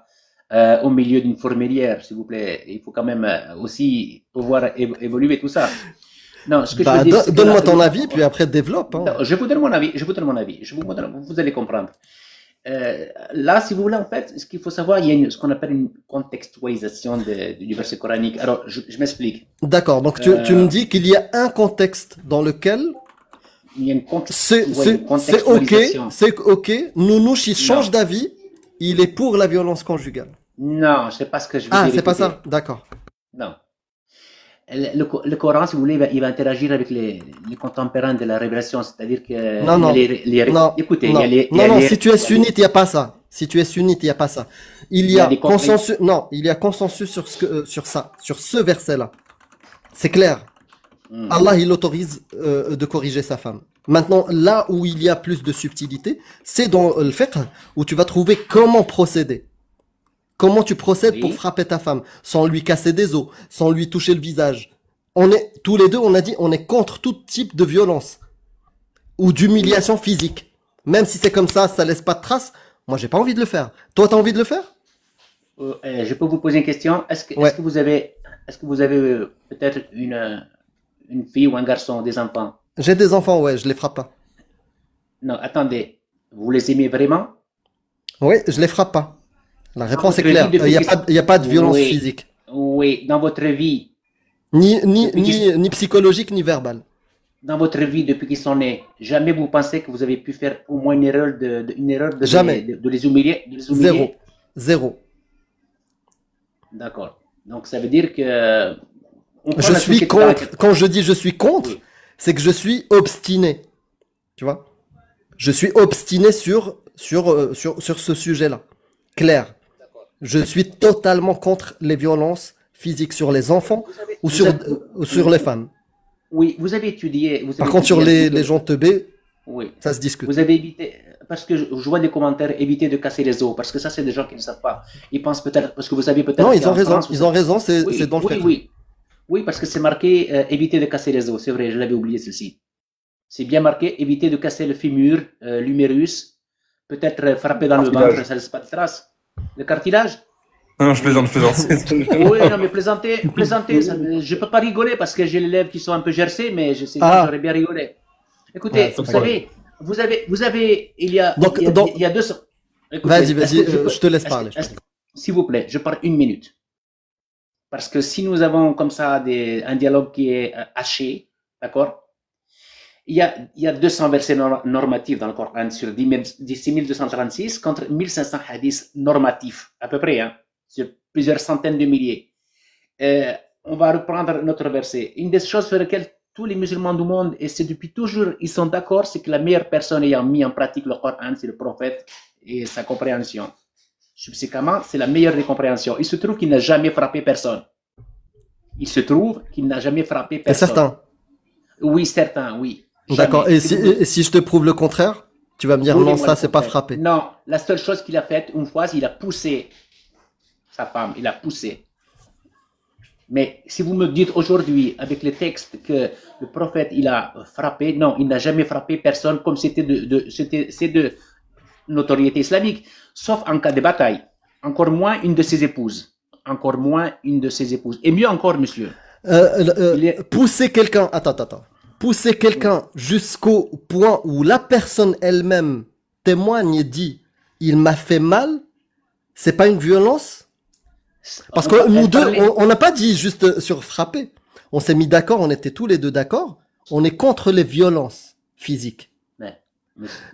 au milieu d'une fourmilière, s'il vous plaît. Il faut quand même aussi pouvoir évoluer tout ça. Non, ce que je
Bah,
veux dire, c'est que
donne-moi
là-
ton avis, puis après développe. Hein.
Non, je vous donne mon avis. Vous allez comprendre. Là, si vous voulez, en fait, ce qu'il faut savoir, il y a ce qu'on appelle une contextualisation du verset coranique. Alors, je m'explique.
D'accord, donc tu me dis qu'il y a un contexte dans lequel
Il y a une
c'est ok,
contextualisation.
c'est ok, Nounouche il change d'avis, il est pour la violence conjugale.
Non, c'est pas ce que je veux
Ah,
dire.
c'est pas
écoutez.
ça, d'accord.
Non. Le Coran, si vous voulez, il va interagir avec les contemporains de la révélation, c'est-à-dire que
Non, non. Non,
écoutez,
non,
il y a les, il y
non,
a
non,
les-
si tu es sunnite, il n'y a pas ça. Si tu es sunnite, il n'y a pas ça. Il y
y a
a
des contraintes.
consensus, non, il y a consensus sur ça, sur ce verset-là. C'est clair.
Hmm.
Allah, il autorise de corriger sa femme. Maintenant, là où il y a plus de subtilité, c'est dans le fiqh où tu vas trouver comment procéder. Comment tu procèdes
Oui.
pour frapper ta femme sans lui casser des os, sans lui toucher le visage. On est tous les deux, on a dit, on est contre tout type de violence ou d'humiliation physique. Même si c'est comme ça laisse pas de traces. Moi, j'ai pas envie de le faire. Toi, t'as envie de le faire?
Je peux vous poser une question?
Ouais.
Est-ce que vous avez peut-être une fille ou un garçon, des enfants?
J'ai des enfants, ouais, je les frappe pas.
Non, attendez. Vous les aimez vraiment?
Oui, je les frappe pas. La réponse est
votre
claire.
vie depuis
Il y a pas de violence
Oui.
physique.
Oui, dans votre vie,
Ni psychologique, ni verbale.
depuis qu'ils sont nés, jamais vous pensez que vous avez pu faire au moins une erreur
Jamais.
de les humilier?
Zéro. Zéro.
D'accord. Donc ça veut dire que on prend
Je
la
suis
société dans
contre.
laquelle-
Quand je dis je suis contre,
Oui.
c'est que je suis obstiné. Tu vois? Je suis obstiné sur ce sujet-là. Clair. Je suis totalement contre les violences physiques sur les enfants ou sur les femmes.
Oui, vous avez étudié.
Par contre, sur les gens teubés,
Oui.
ça se discute.
Vous avez évité, parce que je vois des commentaires, éviter de casser les os, parce que ça, c'est des gens qui ne savent pas. Ils pensent peut-être, parce que vous savez peut-être.
Non, ils
qu'en
ont raison.
France,
Ils ont raison, c'est
Oui,
dans le
oui,
fait.
oui. Oui, parce que c'est marqué éviter de casser les os. C'est vrai, je l'avais oublié ceci. C'est bien marqué, évitez de casser le fémur, l'humérus, peut-être frapper dans le
Cartilage.
ventre, ça laisse pas de traces. Le cartilage?
Non, je plaisante, je plaisante.
Oui, non, mais plaisanter, je peux pas rigoler parce que j'ai les lèvres qui sont un peu gercées, mais je sais que
Ah.
j'aurais bien rigolé. Écoutez,
Ouais,
vous
c'est
savez, vous avez, il y a,
Donc-
il y a,
donc-
il y a 200. Écoutez,
Vas-y, vas-y,
est-ce que
je te laisse
est-ce-
parler.
est-ce- S'il vous plaît, je parle une minute. Parce que si nous avons comme ça un dialogue qui est haché, d'accord? Il y a 200 versets normatifs dans le Coran sur 6236 contre 1500 hadiths normatifs, à peu près, hein, sur plusieurs centaines de milliers. On va reprendre notre verset. Une des choses sur lesquelles tous les musulmans du monde, et c'est depuis toujours, ils sont d'accord, c'est que la meilleure personne ayant mis en pratique le Coran, c'est le prophète et sa compréhension. Subséquemment, c'est la meilleure des compréhensions. Il se trouve qu'il n'a jamais frappé personne. Il se trouve qu'il n'a jamais frappé
C'est
personne.
certain.
Oui, certain, oui.
D'accord.
Jamais.
Et si je te prouve le contraire, tu vas me dire non,
Prouvez-moi
ça
le
c'est pas
contraire.
frappé.
Non, la seule chose qu'il a faite une fois, il a poussé sa femme, il a poussé. Mais si vous me dites aujourd'hui, avec les textes, que le prophète, il a frappé, non, il n'a jamais frappé personne comme c'est de notoriété islamique, sauf en cas de bataille. Encore moins une de ses épouses. Encore moins une de ses épouses. Et mieux encore, monsieur. Il est-
Pousser quelqu'un, attends. Pousser quelqu'un jusqu'au point où la personne elle-même témoigne et dit il m'a fait mal, c'est pas une violence? Parce que nous deux, on n'a pas dit juste sur frapper. On s'est mis d'accord, on était tous les deux d'accord. On est contre les violences physiques.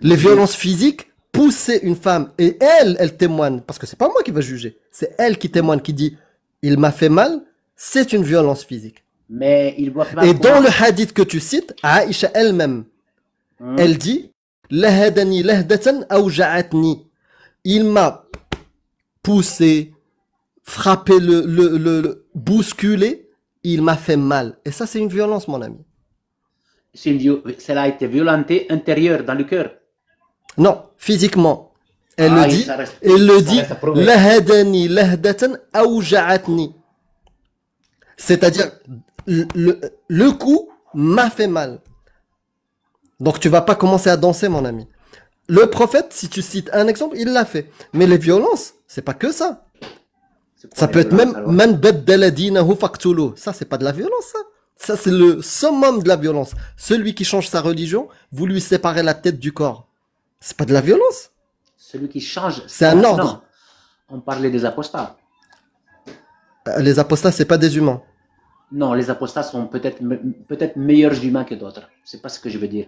Les violences physiques, pousser une femme et elle témoigne, parce que c'est pas moi qui va juger, c'est elle qui témoigne, qui dit il m'a fait mal, c'est une violence physique.
Mais il doit pas.
Et dans le hadith que tu cites, Aïcha elle-même, elle dit Lahadani lahdatan awja'atni. Il m'a poussé, frappé, bousculé, il m'a fait mal. Et ça, c'est une violence, mon ami.
Cela a été violenté intérieur, dans le cœur.
Non, physiquement. Elle
Ah,
le dit,
ça reste-
elle le
ça
dit
reste à prouver.
Lahadani lahdatan awja'atni. C'est-à-dire, le coup m'a fait mal. Donc tu vas pas commencer à danser, mon ami. Le prophète, si tu cites un exemple, il l'a fait. Mais les violences, c'est pas que ça.
C'est
Ça
quoi
peut
les
être même
violences, alors?
man baddala dinahu faqtulu. Ça, c'est pas de la violence, ça. Ça, c'est le summum de la violence. Celui qui change sa religion, vous lui séparez la tête du corps. C'est pas de la violence.
Celui qui change.
C'est un
Non,
ordre.
non. On parlait des apostats.
Les apostats, c'est pas des humains.
Non, les apostats sont peut-être meilleurs humains que d'autres. C'est pas ce que je veux dire.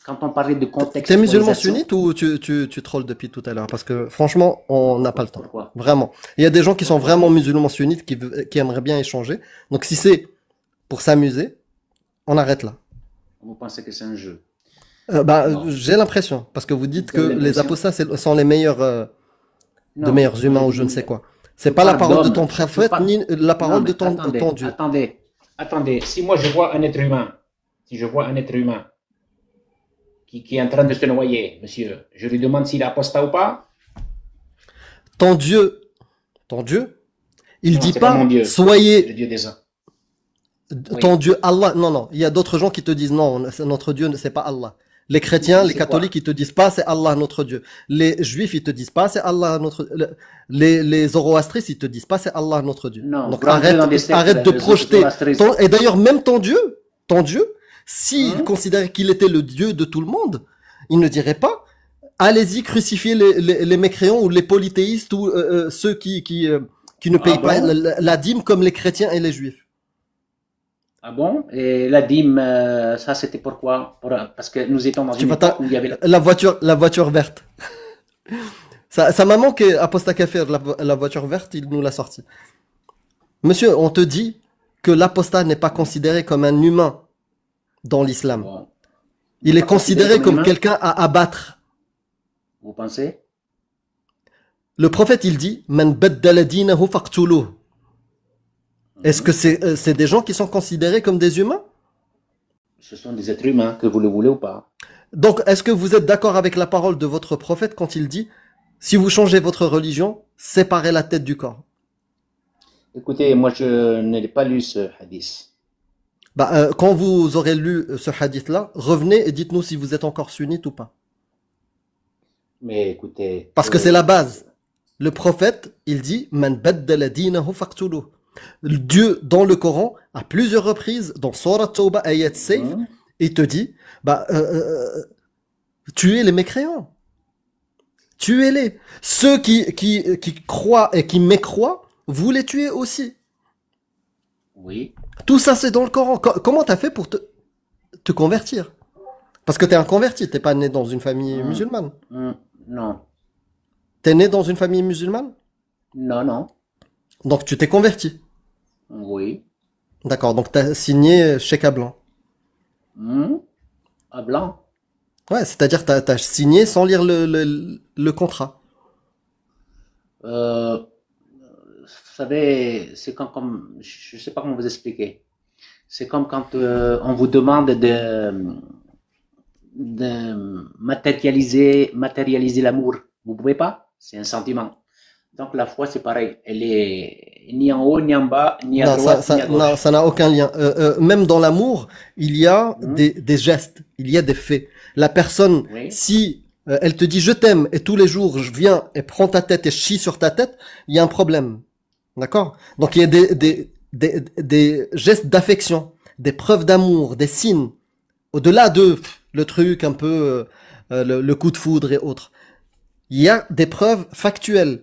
Quand on parlait de contexte.
T'es musulman sunnite ou tu trolles depuis tout à l'heure? Parce que franchement, on n'a pas le temps.
Pourquoi?
Vraiment. Il y a des gens qui sont vraiment musulmans sunnites qui aimeraient bien échanger. Donc si c'est pour s'amuser, on arrête là.
Vous pensez que c'est un jeu?
Bah, j'ai l'impression. Parce que vous dites
Vous
que
avez
les
l'impression?
apostats sont les meilleurs, de
Non.
meilleurs humains ou je ne sais quoi. C'est
Je
pas la
parle
parole de
d'homme.
ton
Je
prophète
parle-
ni la parole
Non,
de
mais
ton Dieu.
Attendez. Si moi je vois un être humain, si je vois un être humain qui est en train de se noyer, monsieur, je lui demande s'il est apostat ou pas?
Ton Dieu, il
Non,
dit
c'est pas
pas
mon Dieu. Le
soyez
Dieu des hommes.
ton Dieu Allah. Non, il y a d'autres gens qui te disent non, notre Dieu, c'est pas Allah. Les chrétiens,
C'est
les
quoi?
catholiques, ils te disent pas c'est Allah notre Dieu. Les juifs, ils te disent pas c'est Allah notre. Les zoroastristes, ils te disent pas c'est Allah notre Dieu.
Non,
Donc
vous rentrez dans des sectes,
arrête de
les
projeter.
zoroastristes.
Et d'ailleurs, même ton Dieu, s'il considérait qu'il était le Dieu de tout le monde, il ne dirait pas allez-y crucifier les mécréants ou les polythéistes ou ceux qui ne payent
Ah
pas
bon?
la dîme comme les chrétiens et les juifs.
Ah bon? Et la dîme, ça c'était pourquoi? Parce que nous étions dans
Tu
une
vas
époque où il y avait
La voiture verte. Ça m'a manqué, Aposta Kafir, la voiture verte, il nous l'a sorti. Monsieur, on te dit que l'apostat n'est pas considéré comme un humain dans l'islam.
Bon.
Il est
Pas considéré
considéré comme
humain?
quelqu'un à abattre.
Vous pensez?
Le prophète, il dit, Man baddala dinahu faqtuluh. Est-ce que c'est des gens qui sont considérés comme des humains?
Ce sont des êtres humains, que vous le voulez ou pas.
Donc, est-ce que vous êtes d'accord avec la parole de votre prophète quand il dit, si vous changez votre religion, séparez la tête du corps?
Écoutez, moi je n'ai pas lu ce hadith.
Quand vous aurez lu ce hadith-là, revenez et dites-nous si vous êtes encore sunnite ou pas.
Mais écoutez,
Parce que c'est la base. Le prophète, il dit Man baddala dinahu faqtuluh. Dieu, dans le Coran, à plusieurs reprises, dans Surah Tawbah, ayat 6, il te dit tuez les mécréants. Tuez-les. Ceux qui croient et qui mécroient, vous les tuez aussi.
oui.
Tout ça, c'est dans le Coran. Comment t'as fait pour te convertir? Parce que t'es un converti, t'es pas né dans une famille musulmane.
Non.
T'es né dans une famille musulmane?
Non, non.
Donc tu t'es converti.
Oui.
D'accord, donc t'as signé chèque à blanc.
À blanc.
Ouais, c'est-à-dire t'as signé sans lire le contrat.
Vous savez, c'est comme, je sais pas comment vous expliquer. C'est comme quand on vous demande de matérialiser l'amour. Vous pouvez pas. C'est un sentiment. Donc la foi, c'est pareil. Elle est ni en haut, ni en bas, ni à
Non,
droite, ni à
non,
gauche.
ça n'a aucun lien. Même dans l'amour, il y a des gestes, il y a des faits. La personne,
Oui.
si elle te dit je t'aime et tous les jours je viens et prends ta tête et je chie sur ta tête, il y a un problème. D'accord? Donc il y a des gestes d'affection, des preuves d'amour, des signes. Au-delà de le truc un peu, le coup de foudre et autres. Il y a des preuves factuelles.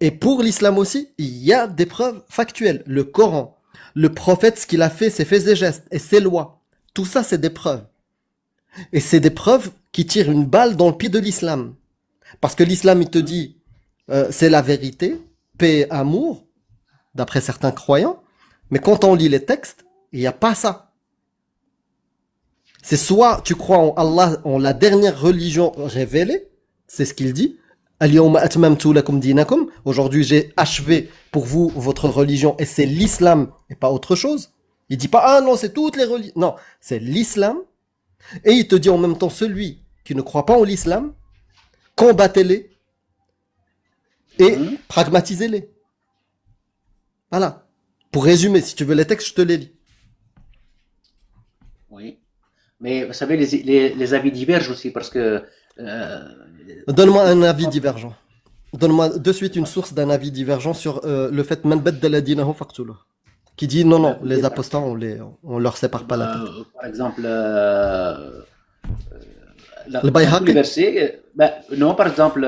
Et pour l'islam aussi, il y a des preuves factuelles. Le Coran, le prophète, ce qu'il a fait, ses faits et gestes, et ses lois. Tout ça, c'est des preuves. Et c'est des preuves qui tirent une balle dans le pied de l'islam. Parce que l'islam, il te dit, c'est la vérité, paix et amour, d'après certains croyants. Mais quand on lit les textes, il n'y a pas ça. C'est soit tu crois en Allah, en la dernière religion révélée, c'est ce qu'il dit. Al-yawma atmamtu lakum dinakum. Aujourd'hui, j'ai achevé pour vous votre religion et c'est l'islam et pas autre chose. Il dit pas ah non, c'est toutes les religions. Non, c'est l'islam. Et il te dit en même temps celui qui ne croit pas en l'islam, combattez-les et pragmatisez-les. Voilà. Pour résumer, si tu veux les textes, je te les lis.
Oui. Mais vous savez, les avis divergent aussi parce que
Donne-moi un avis divergent. Donne-moi de suite une source d'un avis divergent sur le fait Man baddala dinahu faqtuluh. Qui dit non, non, les apostats, on leur sépare pas la tête.
par exemple,
Le Bayhaqi.
tous les versets, non, par exemple,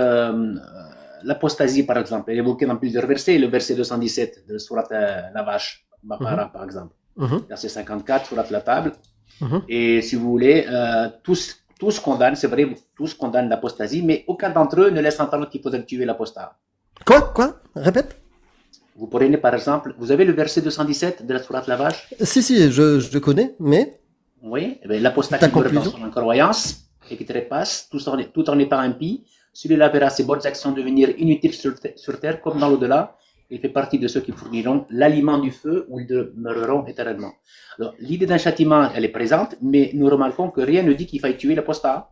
l'apostasie, par exemple, elle est évoquée dans plusieurs versets. Le verset 217 de Surat la Vache, Baqara, par exemple. Verset 54, Surat la Table. Et si vous voulez, tous condamnent, c'est vrai, tous condamnent l'apostasie, mais aucun d'entre eux ne laisse entendre qu'il faudrait tuer l'apostat.
Quoi? Répète.
Vous prenez par exemple, vous avez le verset 217 de la Sourate la Vache?
Si, je connais, mais...
Oui, l'apostat
Ta
qui demeure dans
conclusion?
son incroyance et qui trépasse, tout en étant impie, celui-là verra ses bonnes actions devenir inutiles sur terre comme dans l'au-delà. Il fait partie de ceux qui fourniront l'aliment du feu où ils demeureront éternellement. Alors, l'idée d'un châtiment, elle est présente, mais nous remarquons que rien ne dit qu'il faille tuer l'apostat.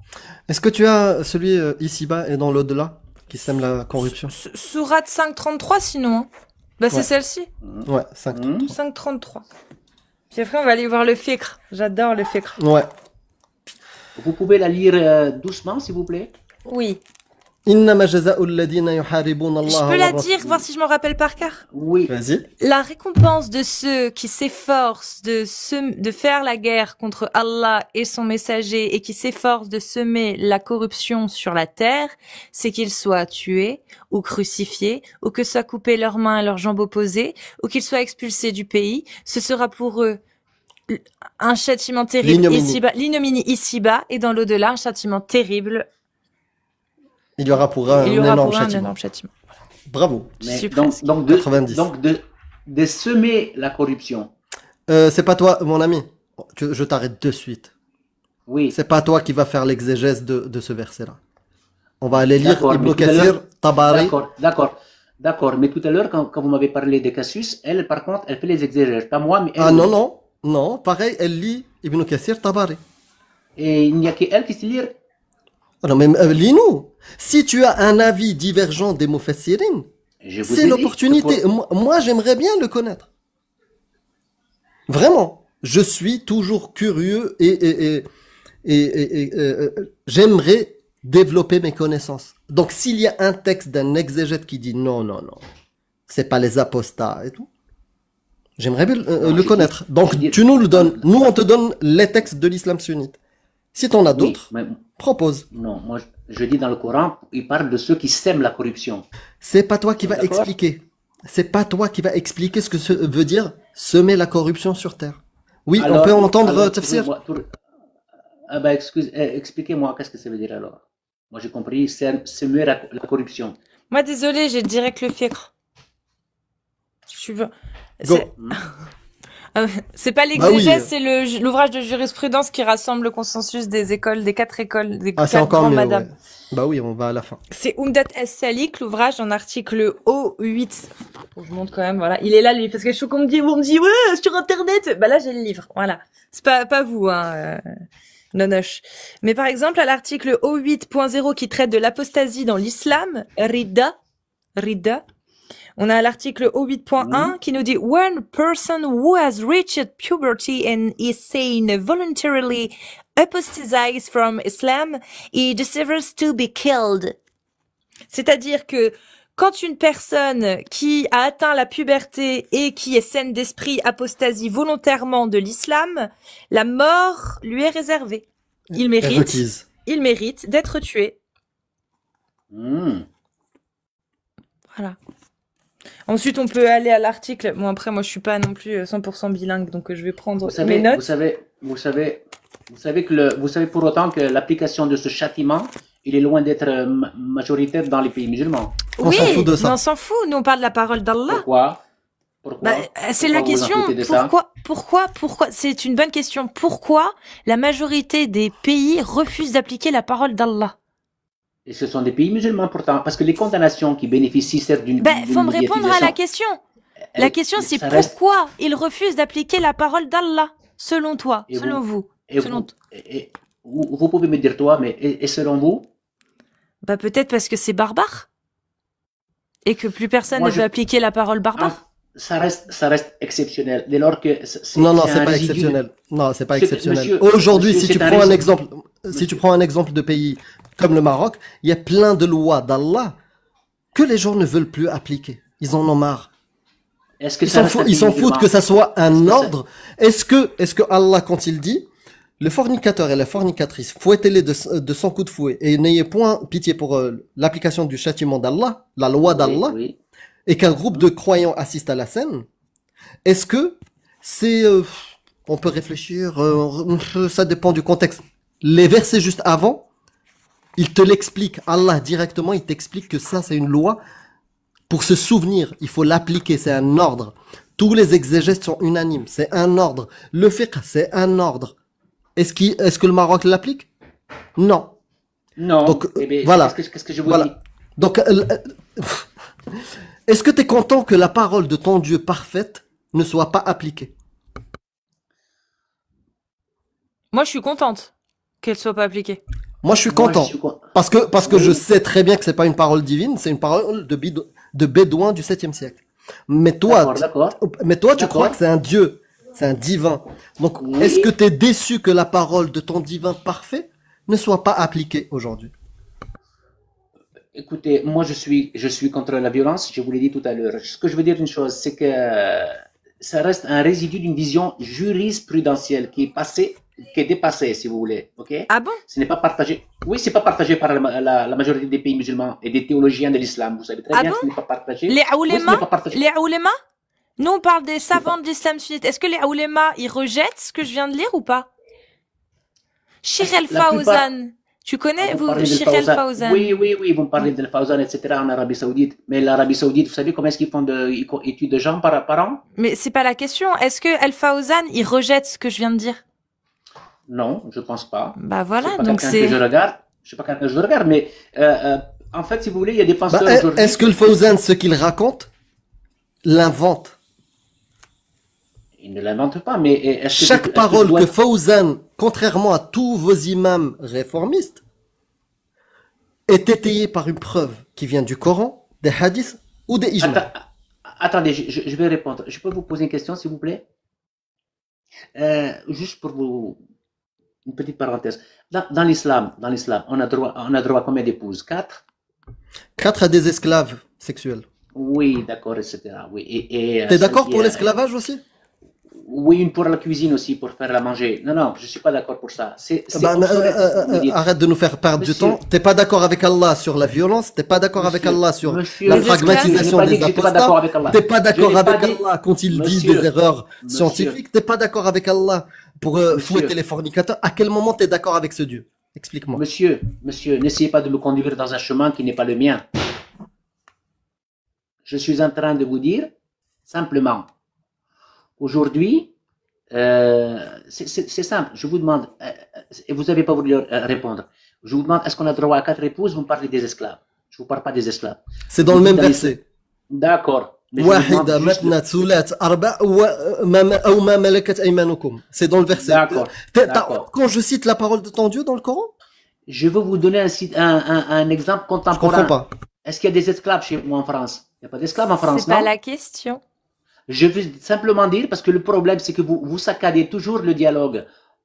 Est-ce que tu as celui ici-bas et dans l'au-delà qui sème la corruption?
Sourate 533 sinon. Hein. Bah c'est
Ouais.
celle-ci.
Ouais, 5.
533. Puis après on va aller voir le fiqh. J'adore le fiqh.
Ouais.
Vous pouvez la lire doucement, s'il vous plaît?
Oui.
Innama jaza'u alladhina yuharibuna Allah.
Je peux la dire, voir si je m'en rappelle par cœur.
Oui.
Vas-y.
La récompense de ceux qui s'efforcent de faire la guerre contre Allah et son messager et qui s'efforcent de semer la corruption sur la terre, c'est qu'ils soient tués ou crucifiés ou que soient coupées leurs mains et leurs jambes opposées ou qu'ils soient expulsés du pays. Ce sera pour eux un châtiment terrible l'ignominie ici-bas et dans l'au-delà un châtiment terrible.
Il y aura pour un énorme châtiment. Bravo.
Mais
donc
de semer la corruption.
C'est pas toi, mon ami. Je t'arrête de suite.
Oui.
C'est pas toi qui va faire l'exégèse de ce verset-là. On va aller lire Ibn Kathir, Tabari.
D'accord. Mais tout à l'heure, quand vous m'avez parlé de Cassius, elle, par contre, elle fait les exégèses. Pas moi, mais elle.
Ah non. Pareil, elle lit Ibn Kathir, Tabari.
Et il n'y a qu'elle qui se lit.
Non, mais lis-nous. Si tu as un avis divergent des Mufassirin, c'est l'opportunité. Moi, j'aimerais bien le connaître. Vraiment. je suis toujours curieux j'aimerais développer mes connaissances. Donc, s'il y a un texte d'un exégète qui dit non, non, non, c'est pas les apostats et tout, j'aimerais bien
Non,
le connaître. Donc, tu nous le donnes. Nous, on te donne les textes de l'islam sunnite. Si t'en as
oui,
d'autres,
mais
propose.
non, moi je dis dans le Coran, il parle de ceux qui sèment la corruption.
C'est pas toi qui va
D'accord.
expliquer. C'est pas toi qui va expliquer ce que veut dire semer la corruption sur terre. Oui, on peut entendre tafsir.
excusez-moi, ah bah, expliquez-moi qu'est-ce que ça veut dire alors. Moi j'ai compris, semer la corruption.
Moi, désolé, j'ai direct le fiqh. Tu veux.
Go.
C'est pas
Bah oui.
l'exégèse, c'est l'ouvrage de jurisprudence qui rassemble le consensus des écoles, des 4 écoles, des
Ah, c'est
4
encore
grands
mieux.
madame.
Ouais. Bah oui, on va à la fin.
C'est Umdat Es-Salik, l'ouvrage en article O8. Bon, je montre quand même, voilà. Il est là, lui, parce que je suis qu'on me dit, ouais, sur Internet. Bah là, j'ai le livre, voilà. C'est pas vous, hein, nonoche. Mais par exemple, à l'article O8.0 qui traite de l'apostasie dans l'islam, Rida, on a l'article O8.1 qui nous dit when a person who has reached puberty and is seen voluntarily apostatizes from Islam, he deserves to be killed. C'est-à-dire que quand une personne qui a atteint la puberté et qui est saine d'esprit apostasie volontairement de l'islam, la mort lui est réservée. Il mérite d'être tué.
Hmm.
Voilà. Ensuite, on peut aller à l'article. Bon, après, moi, je suis pas non plus 100% bilingue, donc je vais prendre
Vous savez,
mes notes.
vous savez pour autant que l'application de ce châtiment, il est loin d'être majoritaire dans les pays musulmans.
On s'en fout de ça.
Mais on s'en fout. Nous, on parle de la parole d'Allah.
Pourquoi?
Bah, c'est la
Pourquoi vous en
question.
foutez de ça?
Pourquoi? C'est une bonne question. Pourquoi la majorité des pays refusent d'appliquer la parole d'Allah?
Et ce sont des pays musulmans pourtant, parce que les condamnations qui bénéficient certes d'une
Faut me répondre à la question. La question, c'est pourquoi ils refusent d'appliquer la parole d'Allah, selon toi, selon vous.
Vous pouvez me dire toi, mais et selon vous?
Bah peut-être parce que c'est barbare et que plus personne ne veut appliquer la parole barbare.
Ça reste exceptionnel. Dès lors que
non, c'est pas exceptionnel. Non, c'est pas exceptionnel. Aujourd'hui, si tu prends un exemple de pays comme le Maroc, il y a plein de lois d'Allah que les gens ne veulent plus appliquer. Ils en ont marre. Ils s'en foutent que ça soit un ordre. Est-ce que Allah, quand il dit le fornicateur et la fornicatrice, fouettez-les de 100 coups de fouet et n'ayez point pitié pour l'application du châtiment d'Allah, la loi d'Allah,
oui.
Et qu'un groupe de croyants assiste à la scène, est-ce que c'est... on peut réfléchir, ça dépend du contexte. Les versets juste avant, il te l'explique. Allah directement, il t'explique que ça, c'est une loi. Pour se souvenir, il faut l'appliquer, c'est un ordre. Tous les exégètes sont unanimes, c'est un ordre. Le fiqh, c'est un ordre. Est-ce que le Maroc l'applique? Non.
Non.
Donc,
bien,
voilà.
Qu'est-ce que je vous dis?
Donc, est-ce que tu es content que la parole de ton Dieu parfaite ne soit pas appliquée?
Moi, je suis contente qu'elle soit pas appliquée.
Moi, je suis content. Parce que je sais très bien que c'est pas une parole divine, c'est une parole de bédouin du 7e siècle. Mais toi, tu crois que c'est un Dieu, c'est un divin. Donc, est-ce que tu es déçu que la parole de ton divin parfait ne soit pas appliquée aujourd'hui?
Écoutez, moi je suis contre la violence, je vous l'ai dit tout à l'heure. Ce que je veux dire une chose, c'est que ça reste un résidu d'une vision jurisprudentielle qui est dépassée, si vous voulez. Ok?
Ah bon?
Ce n'est pas partagé. Oui, c'est pas partagé par la majorité des pays musulmans et des théologiens de l'islam. Vous savez très bien que ce n'est pas partagé.
Les oulémas? Nous, on parle des savants de l'islam sunnite. Est-ce que les oulémas, ils rejettent ce que je viens de lire ou pas? Cheikh El-Fawzan. Tu connais, vous, Cheikh El-Fawzan?
Oui, vous me parlez d'El-Fawzan, etc. en Arabie Saoudite. Mais l'Arabie Saoudite, vous savez comment est-ce qu'ils font études de gens par an?
Mais c'est pas la question. Est-ce que El-Fawzan, il rejette ce que je viens de dire?
Non, je pense pas.
Bah voilà,
donc c'est... Je sais pas quelqu'un que je regarde, mais en fait, si vous voulez, il y a des penseurs aujourd'hui...
Est-ce que le Fawzan, ce qu'il raconte, l'invente?
Il ne l'invente pas, mais...
Chaque parole que Fawzan, contrairement à tous vos imams réformistes, est étayée par une preuve qui vient du Coran, des hadiths ou des ijma.
Attendez, je vais répondre. Je peux vous poser une question, s'il vous plaît? Juste pour vous, une petite parenthèse. Dans l'islam, on a droit à combien d'épouses? Quatre?
4 à des esclaves sexuels.
Oui, d'accord, etc. Oui,
T'es
celle
d'accord
qui
pour
est,
l'esclavage aussi?
oui, une pour la cuisine aussi, pour faire la manger. Non, non, je suis pas d'accord pour ça. C'est
Ben,
obsolète, ce que vous me dites.
arrête de nous faire perdre du
Monsieur,
temps. T'es pas d'accord avec Allah sur la violence, t'es pas d'accord avec
monsieur,
Allah sur
monsieur,
la
Les esclaves,
je n'ai
pragmatisation
pas dit
des
que j'étais pas
apostats,
d'accord avec Allah.
t'es pas
Je
d'accord
n'ai pas
avec
dit,
Allah quand il dit des
monsieur,
erreurs
monsieur,
scientifiques, t'es pas d'accord avec Allah pour fouetter
monsieur,
les fornicateurs. À quel moment t'es d'accord avec ce Dieu? Explique-moi.
monsieur, n'essayez pas de me conduire dans un chemin qui n'est pas le mien. Je suis en train de vous dire simplement, aujourd'hui, c'est simple. Je vous demande, et vous n'avez pas voulu répondre. Je vous demande, est-ce qu'on a droit à quatre épouses? Vous me parlez des esclaves. Je vous parle pas des esclaves.
C'est
Je
dans
vous
le
dis
même
dans l'islam.
verset.
D'accord. Mais je vous demande
واحدة
juste.
مثنى ثلاث أربع أو ما ملكت أيمانكم. C'est dans le verset.
D'accord. D'accord.
Quand je cite la parole de ton Dieu dans le Coran,
Je veux vous donner un exemple
je comprends
contemporain.
pas.
Est-ce qu'il y a des esclaves chez vous en France? Il n'y a pas d'esclaves en France,
C'est pas
non?
la question.
Je veux simplement dire, parce que le problème, c'est que vous saccadez toujours le dialogue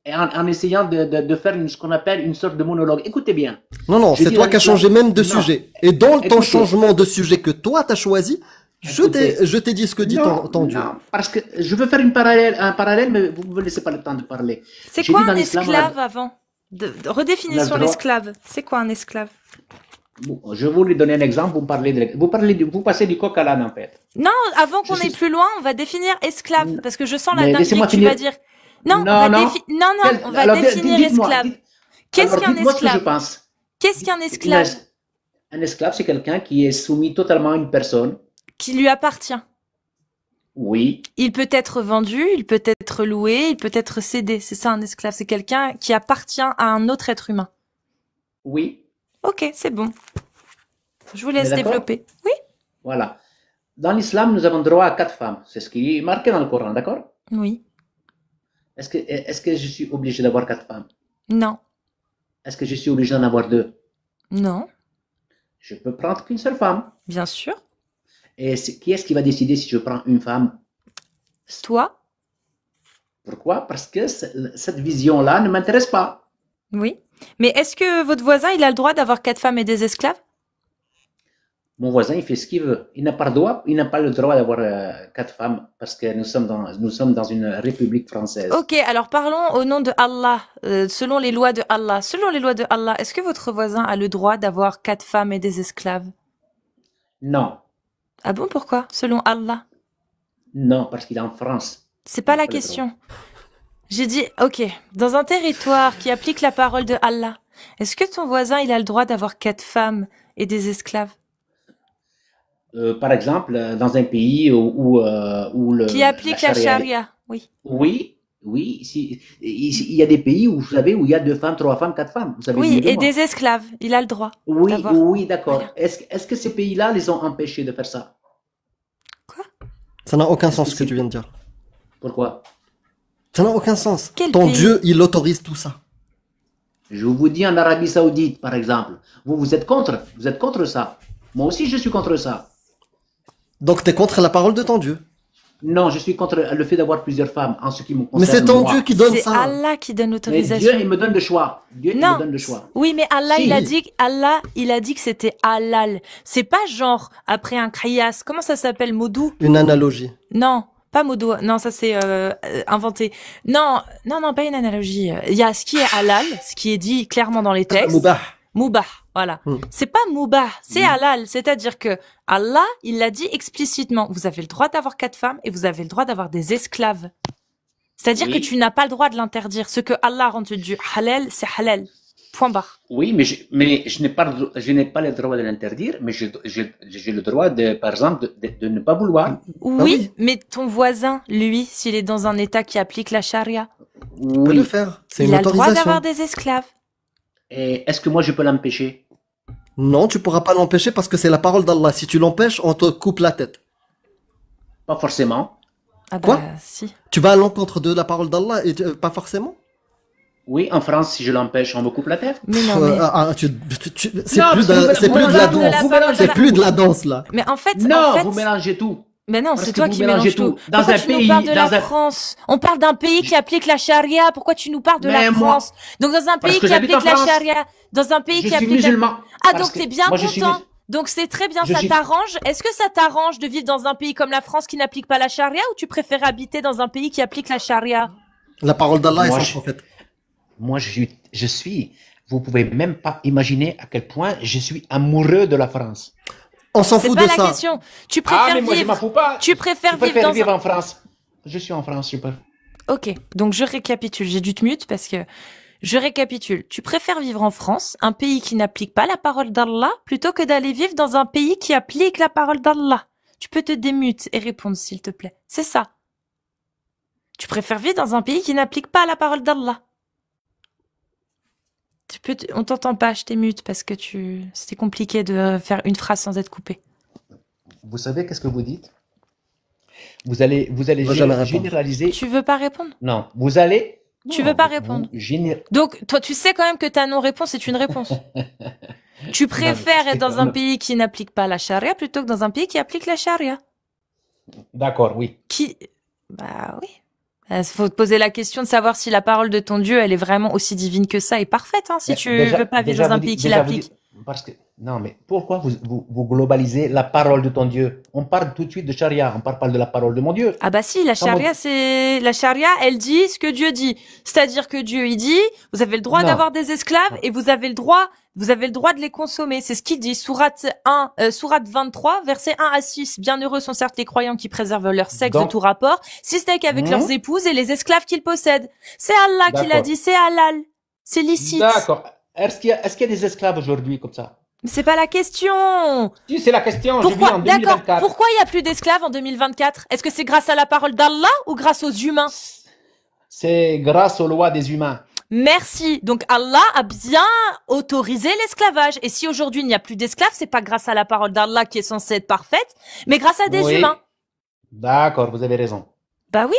et en essayant de faire ce qu'on appelle une sorte de monologue. Écoutez bien.
Non, non,
Je
c'est
dis
toi
dans
qui as
l'islam.
changé même de
Non.
sujet. Et dans ton
Écoutez.
changement de sujet que toi t'as choisi,
Écoutez.
je t'ai dit ce que dit ton Dieu.
Non, parce que je veux faire un parallèle, mais vous ne me laissez pas le temps de parler.
C'est
J'ai
quoi
dit dans
un
l'islam,
esclave avant? Redéfinissons
droit-
l'esclave. C'est quoi un esclave?
Bon, je vais vous donner un exemple. Vous passez du coq à l'âne, en fait.
Non, avant qu'on
Je
aille
suis-
plus loin, on va définir esclave. Parce que je sens la
Mais
dinguerie
laissez-moi
que tu
finir.
vas dire. Non, on
Non,
va
non.
non, on va
Alors,
définir
dites-moi,
esclave.
dites-
Qu'est-ce
alors,
qu'un
dites-moi ce que je
esclave?
pense.
Qu'est-ce qu'un esclave?
Un esclave, c'est quelqu'un qui est soumis totalement à une personne.
Qui lui appartient.
Oui,
Il peut être vendu, il peut être loué, il peut être cédé. C'est ça un esclave. C'est quelqu'un qui appartient à un autre être humain.
oui,
Ok, c'est bon. Je vous
On est
laisse
d'accord?
développer. Oui?
voilà. Dans l'islam, nous avons droit à 4 femmes. C'est ce qui est marqué dans le Coran, d'accord?
Oui.
Est-ce que je suis obligé d'avoir 4 femmes?
Non.
Est-ce que je suis obligé d'en avoir 2?
Non.
Je peux prendre qu'une seule femme.
Bien sûr.
Et qui est-ce qui va décider si je prends une femme?
Toi?
Pourquoi? Parce que cette vision-là ne m'intéresse pas.
Oui. Mais est-ce que votre voisin, il a le droit d'avoir 4 femmes et des esclaves?
Mon voisin, il fait ce qu'il veut. Il n'a pas le droit d'avoir 4 femmes parce que nous sommes dans une république française.
Ok, alors parlons au nom de Allah, selon les lois de Allah. Selon les lois de Allah, est-ce que votre voisin a le droit d'avoir 4 femmes et des esclaves?
Non,
Ah bon, pourquoi? Selon Allah.
non, parce qu'il est en France.
C'est pas
Il n'a
la
pas le
question. J'ai dit, ok, dans un territoire qui applique la parole de Allah, est-ce que ton voisin, il a le droit d'avoir 4 femmes et des esclaves?
Par exemple, dans un pays où
Qui applique la charia, oui.
Oui, oui. Il y a des pays où, vous savez, où il y a 2 femmes, 3 femmes, 4 femmes. Vous savez
Oui,
mieux que
et
moi.
des esclaves, il a le droit.
Oui,
d'avoir.
oui, d'accord.
Voilà.
Est-ce que ces pays-là les ont empêchés de faire ça?
Ça n'a aucun
Est-ce
sens
que
ce que
c'est-
tu viens de dire.
Pourquoi?
Ça n'a aucun sens.
Quel
Ton
pays?
Dieu, il autorise tout ça.
Je vous dis en Arabie Saoudite, par exemple. Vous êtes contre. Vous êtes contre ça. Moi aussi, je suis contre ça.
Donc t'es contre la parole de ton Dieu.
Non, je suis contre le fait d'avoir plusieurs femmes en ce qui me concerne.
Mais c'est ton
moi.
Dieu qui donne
C'est
ça.
Allah qui donne
Mais
l'autorisation.
Dieu, il me donne le choix. Dieu, il
Non.
me donne le choix.
Oui, mais Allah,
Si.
il a dit que c'était halal. C'est pas genre après un kriyas. Comment ça s'appelle, Modou?
Une analogie.
Non, pas Modou. Non, ça c'est inventé. Non, pas une analogie. Il y a ce qui est halal, ce qui est dit clairement dans les textes.
Moubah.
Moubah, voilà. C'est pas moubah, c'est halal. C'est-à-dire que Allah, il l'a dit explicitement. Vous avez le droit d'avoir 4 femmes et vous avez le droit d'avoir des esclaves. C'est-à-dire
Oui.
que tu n'as pas le droit de l'interdire. Ce que Allah a rendu du halal, c'est halal. Point barre.
Oui, mais je n'ai pas le droit de l'interdire, mais j'ai le droit par exemple, de ne pas vouloir.
Oui,
oui.
mais ton voisin, lui, s'il est dans un état qui applique la charia,
Tu peux
Oui.
le faire. C'est
il
une
a le droit
autorisation.
d'avoir des esclaves.
Et est-ce que moi je peux l'empêcher?
Non, tu pourras pas l'empêcher parce que c'est la parole d'Allah. Si tu l'empêches, on te coupe la tête.
Pas forcément.
Ah bah,
Quoi
si.
Tu vas à l'encontre de la parole d'Allah et pas forcément.
Oui, en France, si je l'empêche, on me coupe la tête.
Mais non, mais...
C'est
Non,
plus
parce que
c'est plus de la
vous mélangez
danse.
la parole de
C'est
la-
plus de la danse là.
Mais en fait,
Non, vous mélangez tout.
Mais non,
Parce
c'est
que
toi
vous
qui
mélangez
mélanges tout.
tout. Dans
Pourquoi
un
tu nous
pays,
parles de la
dans un...
France? On parle d'un pays qui applique la charia. Pourquoi tu nous parles de la
Mais moi,
France? Donc dans un
parce
pays
que
qui
j'habite en
applique la
France,
charia, dans un pays
je
qui
suis
applique la...
musulman.
Ah,
Parce
donc
que
t'es bien
moi, je suis
content. Donc c'est très bien,
je
ça
suis...
t'arrange. Est-ce que ça t'arrange de vivre dans un pays comme la France qui n'applique pas la charia ou tu préfères habiter dans un pays qui applique la charia?
La parole d'Allah et
Moi,
son
je,
prophète.
je suis... Vous pouvez même pas imaginer à quel point je suis amoureux de la France.
On s'en
C'est
fout
pas
de
la
ça.
question. Tu
Ah,
préfères
mais moi, je m'en
vivre,
fous pas.
tu
Je
préfères vivre
préfère
dans un...
vivre en France. Je suis en France, je préfère.
Ok, donc je récapitule. J'ai dû te mute parce que je récapitule. Tu préfères vivre en France, un pays qui n'applique pas la parole d'Allah, plutôt que d'aller vivre dans un pays qui applique la parole d'Allah. Tu peux te démute et répondre, s'il te plaît. C'est ça. Tu préfères vivre dans un pays qui n'applique pas la parole d'Allah. On t'entend pas, je t'ai mute parce que c'était compliqué de faire une phrase sans être coupé.
Vous savez qu'est-ce que vous dites? Vous allez
On va jamais répondre.
généraliser.
Tu veux pas répondre?
Non, vous allez.
Tu
Non,
veux pas
vous
répondre?
Donc,
toi, tu sais quand même que ta non-réponse est une réponse. Tu préfères être dans un pays qui n'applique pas la charia plutôt que dans un pays qui applique la charia.
D'accord, oui.
Bah oui. Il faut te poser la question de savoir si la parole de ton Dieu, elle est vraiment aussi divine que ça et parfaite, hein, si
Mais
tu
déjà-
veux pas vivre
déjà
dans un
vous
pays
dites-
qui
déjà vous
l'applique.
dites- Parce que, non, mais pourquoi vous globalisez la parole de ton Dieu? On parle tout de suite de charia, on parle pas de la parole de mon Dieu.
Ah bah si, la
Comment-
charia, la charia, elle dit ce que Dieu dit. C'est-à-dire que Dieu, il dit, vous avez le droit
Non.
d'avoir des esclaves et vous avez le droit de les consommer. C'est ce qu'il dit. Sourate 23, versets 1 à 6. Bienheureux sont certes les croyants qui préservent leur sexe de
Donc-
tout rapport, si ce n'est qu'avec
Mhm.
leurs épouses et les esclaves qu'ils possèdent. C'est Allah qui l'a
D'accord.
dit, c'est halal. C'est licite.
D'accord. Est-ce qu'il y a des esclaves aujourd'hui comme ça?
Mais c'est pas la question.
Si, c'est la question. Je vis
Pourquoi,
en
d'accord,
2024.
pourquoi il y a plus d'esclaves en 2024? Est-ce que c'est grâce à la parole d'Allah ou grâce aux humains?
C'est grâce aux lois des humains.
Merci. Donc Allah a bien autorisé l'esclavage. Et si aujourd'hui il n'y a plus d'esclaves, c'est pas grâce à la parole d'Allah qui est censée être parfaite, mais grâce à des
Oui.
humains.
D'accord, vous avez raison.
Bah oui.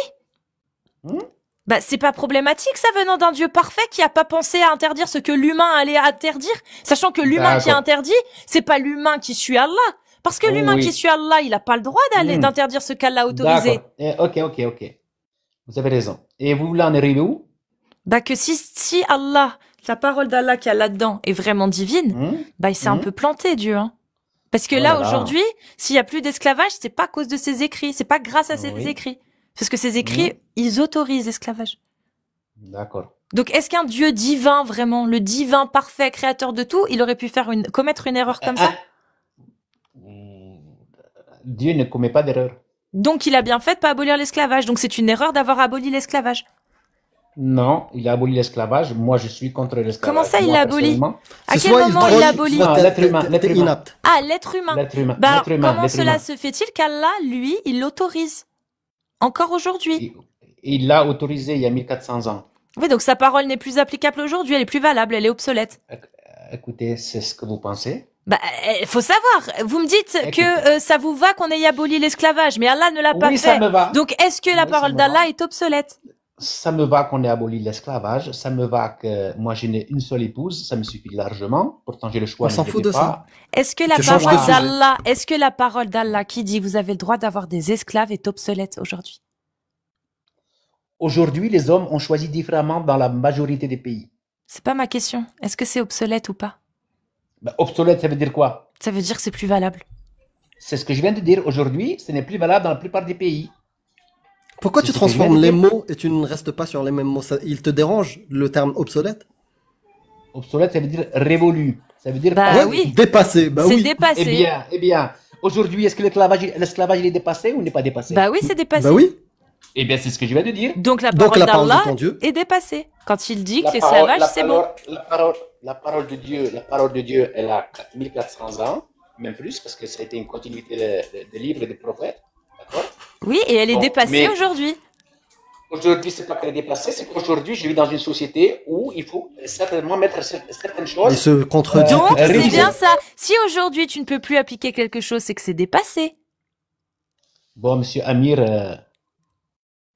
Hmm.
Bah c'est pas problématique ça venant d'un Dieu parfait qui a pas pensé à interdire ce que l'humain allait interdire, sachant que l'humain qui a
D'accord.
interdit, c'est pas l'humain qui suit Allah. Parce que l'humain
Oui.
qui suit Allah, il a pas le droit d'interdire ce qu'Allah a autorisé.
D'accord. Ok. Vous avez raison. Et vous voulez en arriver où?
Bah que si Allah, la parole d'Allah qu'il y a là-dedans est vraiment divine,
Hmm.
bah il s'est un
Mhm.
peu planté Dieu, hein. Parce que
Oh
là
là là.
aujourd'hui, s'il y a plus d'esclavage, c'est pas à cause de ses écrits, c'est pas grâce à ses
Oui.
écrits. Parce que ces écrits, ils autorisent l'esclavage.
D'accord.
Donc est-ce qu'un Dieu divin vraiment, le divin parfait, créateur de tout, il aurait pu commettre une erreur comme ça?
Dieu ne commet pas d'erreur.
Donc il a bien fait de pas abolir l'esclavage. Donc c'est une erreur d'avoir aboli l'esclavage.
Non, il a aboli l'esclavage. Moi, je suis contre l'esclavage.
Comment ça, il
Moi,
l'a aboli?
personnellement.
À
C'est
quel
soit
moment
troll,
il l'a aboli?
soit
Non,
t'es-
l'être humain,
t'es-
l'être
t'es
humain.
inapte.
Ah, l'être humain.
L'être humain.
Bah alors,
l'être humain,
comment
l'être
cela
humain.
se fait-il qu'Allah, lui, il l'autorise? Encore aujourd'hui.
Il l'a autorisé il y a 1400 ans.
Oui, donc sa parole n'est plus applicable aujourd'hui, elle est plus valable, elle est obsolète.
Écoutez, c'est ce que vous pensez.
Bah, faut savoir. Vous me dites
Écoute.
que ça vous va qu'on ait aboli l'esclavage, mais Allah ne l'a pas
Oui,
fait.
ça me va.
Donc, est-ce que la
Oui, ça
parole
me
d'Allah
va.
est obsolète?
Ça me va qu'on ait aboli l'esclavage. Ça me va que moi, je n'ai une seule épouse. Ça me suffit largement. Pourtant, j'ai le choix.
On s'en
mais je
fout
l'ai
de
pas.
ça.
Est-ce que la
Tu changes de
parole
sujet.
d'Allah, est-ce que la parole d'Allah qui dit vous avez le droit d'avoir des esclaves est obsolète aujourd'hui?
Aujourd'hui, les hommes ont choisi différemment dans la majorité des pays.
C'est pas ma question. Est-ce que c'est obsolète ou pas?
Ben, obsolète, ça veut dire quoi?
Ça veut dire que c'est plus valable.
C'est ce que je viens de dire. Aujourd'hui, ce n'est plus valable dans la plupart des pays.
Pourquoi
C'est
tu
ce que je
transformes
viens
les
de dire.
mots et tu ne restes pas sur les mêmes mots? Il te dérange le terme obsolète?
Obsolète, ça veut dire révolu. Ça veut dire
Bah
passé.
oui.
Dépassé, bah
C'est
oui.
dépassé.
Eh bien, aujourd'hui, est-ce que l'esclavage il est dépassé ou n'est pas dépassé?
Bah oui, c'est dépassé.
Bah oui.
Eh bien, c'est ce que je viens de dire.
Donc la
Donc
parole
la parole de
d'Allah
ton Dieu.
est dépassée. Quand il dit que
La parole-
l'esclavage, c'est bon.
La parole de Dieu, elle a 1400 ans, même plus, parce que ça a été une continuité des livres et des prophètes. D'accord?
Oui, et elle est
Bon,
dépassée
mais-
aujourd'hui.
Aujourd'hui, c'est pas qu'elle est dépassée, c'est qu'aujourd'hui, je vis dans une société où il faut certainement mettre certaines
Il
choses.
se contredit.
Donc,
tout à
c'est
fait.
réviser.
bien ça. Si aujourd'hui tu ne peux plus appliquer quelque chose, c'est que c'est dépassé.
Bon, monsieur Amir,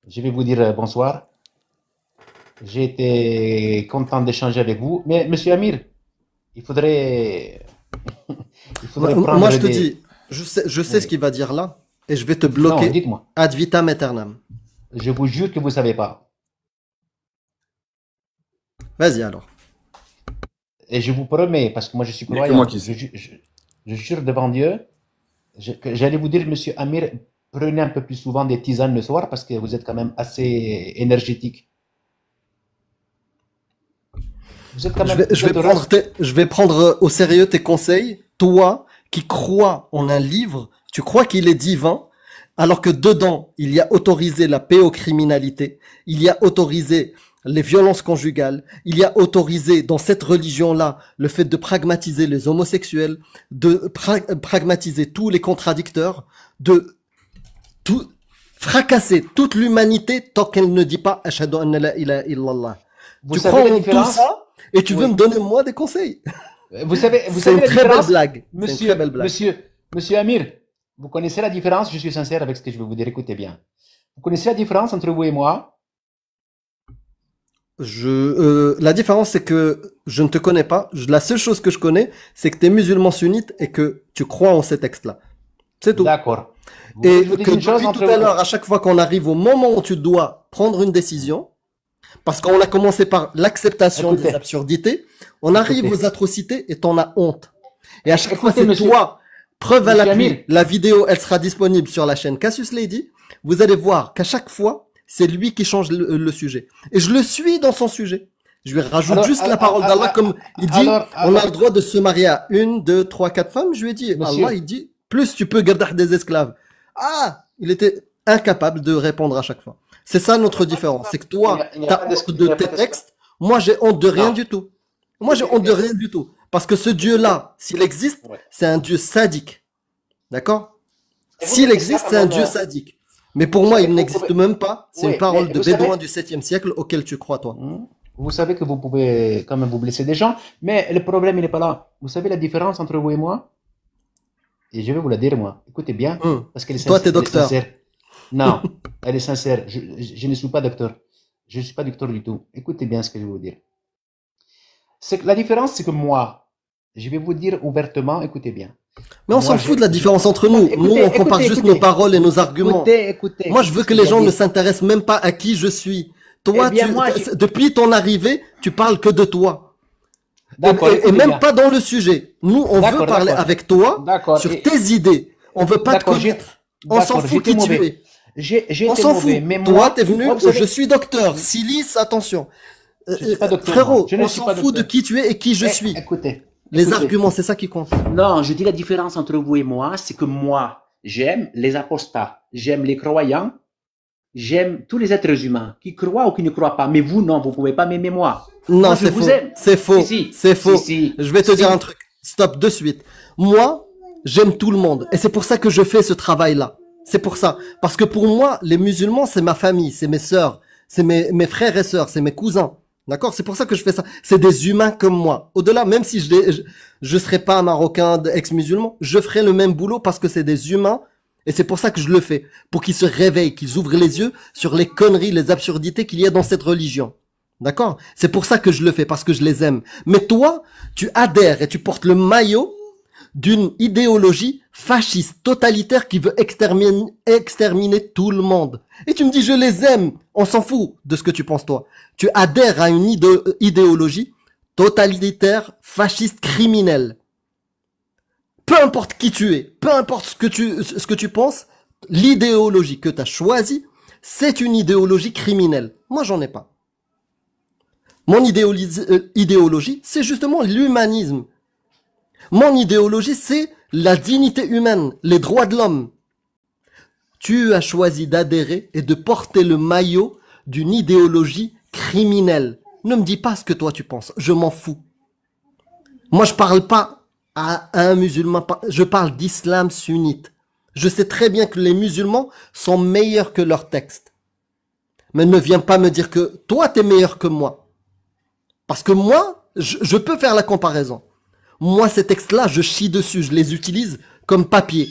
je vais vous dire bonsoir. J'ai été content d'échanger avec vous. Mais, monsieur Amir, il faudrait
Moi,
prendre
je te
des-
dis, je sais
Oui.
ce qu'il va dire là. et je vais te
Non,
bloquer
dites-moi.
ad vitam aeternam.
Je vous jure que vous savez pas.
Vas-y alors.
Et je vous promets, parce que moi je suis
Il n'y a que moi
croyant,
qui sais.
je jure devant Dieu, que j'allais vous dire, monsieur Amir, prenez un peu plus souvent des tisanes le soir parce que vous êtes quand même assez énergétique. Vous êtes quand même, vous êtes heureux.
Je vais prendre au sérieux tes conseils. Toi, qui crois en un livre, tu crois qu'il est divin, alors que dedans, il y a autorisé la pédocriminalité, il y a autorisé les violences conjugales, il y a autorisé dans cette religion-là le fait de pragmatiser les homosexuels, de pragmatiser tous les contradicteurs, de tout fracasser toute l'humanité tant qu'elle ne dit pas Ashhadu an la ilaha illallah.
Vous
Tu
savez
crois
la
en tout
différence?
ça et tu veux
Oui.
me donner moi des conseils.
Vous savez
C'est une
la
très belle
différence?
blague. C'est une
Monsieur,
très belle blague.
monsieur Amir, vous connaissez la différence? Je suis sincère avec ce que je vais vous dire. Écoutez bien. Vous connaissez la différence entre vous et moi?
La différence, c'est que je ne te connais pas. La seule chose que je connais, c'est que tu es musulman sunnite et que tu crois en ces textes-là. C'est tout.
D'accord.
Et
Je vous dis
que
une chose
depuis
entre
tout à
vous.
l'heure, à chaque fois qu'on arrive au moment où tu dois prendre une décision, parce qu'on a commencé par l'acceptation
Écoutez.
des absurdités, on arrive
Écoutez.
aux atrocités et t'en as honte. Et à chaque fois,
Écoutez,
c'est
monsieur-
toi. Preuve à
Monsieur
l'appui.
Amir.
La vidéo, elle sera disponible sur la chaîne Cassius Lady. Vous allez voir qu'à chaque fois, c'est lui qui change le sujet. Et je le suis dans son sujet. Je lui rajoute
Alors,
juste la
alors,
parole d'Allah
alors,
comme il dit,
alors,
on a le droit de se marier à 1, 2, 3, 4 femmes. Je lui ai dit,
Monsieur.
Allah, il dit, plus tu peux garder des esclaves. Ah, il était incapable de répondre à chaque fois. C'est ça notre différence. C'est que toi,
Il n'y a
t'as
pas
honte
d'esclave, il
de
n'y a
tes
pas d'esclave.
textes. Moi, j'ai honte de rien
Non.
du tout. Moi, j'ai honte de rien du tout. Parce que ce Dieu-là, s'il existe,
Ouais.
c'est un Dieu sadique. D'accord?
Et vous
S'il
mettez
existe,
ça
c'est un
dans
Dieu
le-
sadique. Mais pour moi,
savez,
il
vous
n'existe
pouvez-
même pas. C'est
Oui,
une parole
mais
de
vous savez-
bédouin du 7e siècle auquel tu crois, toi.
Vous savez que vous pouvez quand même vous blesser des gens, mais le problème, il n'est pas là. Vous savez la différence entre vous et moi? Et je vais vous la dire, moi. Écoutez bien, parce qu'elle est
Toi,
sincère.
t'es
elle est
docteur.
sincère. Non, elle est sincère. Je ne suis pas docteur. Je ne suis pas docteur du tout. Écoutez bien ce que je vais vous dire. C'est que la différence, c'est que moi, je vais vous dire ouvertement, écoutez bien.
Mais on
Moi,
s'en
je-
fout de la différence entre nous.
Écoutez,
Nous, on compare
écoutez,
juste
écoutez.
nos paroles et nos arguments.
Écoutez.
Moi, je veux que les gens ne s'intéressent même pas à qui je suis. Toi,
Eh bien, moi, j'ai-
depuis ton arrivée, tu parles que de toi.
D'accord,
Et
écoutez
même
bien.
pas dans le sujet. Nous, on
D'accord,
veut parler
d'accord.
avec toi
D'accord.
sur
et-
tes idées. On veut pas te
D'accord, j'ai-
connaître. On s'en
d'accord,
fout
j'étais
qui tu
mauvais.
es.
J'ai
On
été
s'en
mauvais,
fout.
mais
Toi,
moi,
t'es venu,
moi, vous savez-
je suis docteur. Silice, attention.
Je suis pas docteur,
Frérot,
moi. Je ne
on
suis
s'en
pas
fout de
docteur.
qui tu es et qui je
Eh,
suis.
Écoutez.
Les
écoutez.
arguments, c'est ça qui compte.
Non, je dis la différence entre vous et moi, c'est que moi, j'aime les apostats, j'aime les croyants, j'aime tous les êtres humains qui croient ou qui ne croient pas. Mais vous, non, vous pouvez pas m'aimer moi.
Non,
Moi, je
c'est
vous
faux.
aime.
C'est faux.
Si, si.
C'est faux.
Si, si.
Je vais te
Si.
dire un truc. Stop de suite. Moi, j'aime tout le monde. Et c'est pour ça que je fais ce travail-là. C'est pour ça. Parce que pour moi, les musulmans, c'est ma famille, c'est mes sœurs, c'est mes frères et sœurs, c'est mes cousins. D'accord? C'est pour ça que je fais ça. C'est des humains comme moi. Au-delà, même si je serais pas un Marocain ex-musulman, je ferais le même boulot parce que c'est des humains. Et c'est pour ça que je le fais. Pour qu'ils se réveillent, qu'ils ouvrent les yeux sur les conneries, les absurdités qu'il y a dans cette religion. D'accord? C'est pour ça que je le fais, parce que je les aime. Mais toi, tu adhères et tu portes le maillot d'une idéologie fasciste, totalitaire qui veut exterminer tout le monde. Et tu me dis, je les aime. On s'en fout de ce que tu penses, toi. Tu adhères à une idéologie totalitaire, fasciste, criminelle. Peu importe qui tu es, peu importe ce que tu penses, l'idéologie que tu as choisie, c'est une idéologie criminelle. Moi, j'en ai pas. Mon idéologie, c'est justement l'humanisme. Mon idéologie, c'est la dignité humaine, les droits de l'homme. Tu as choisi d'adhérer et de porter le maillot d'une idéologie criminelle. Ne me dis pas ce que toi tu penses, je m'en fous. Moi, je parle pas à un musulman, je parle d'islam sunnite. Je sais très bien que les musulmans sont meilleurs que leurs textes. Mais ne viens pas me dire que toi, t'es meilleur que moi. Parce que moi, je peux faire la comparaison. Moi, ces textes-là, je chie dessus, je les utilise comme papier.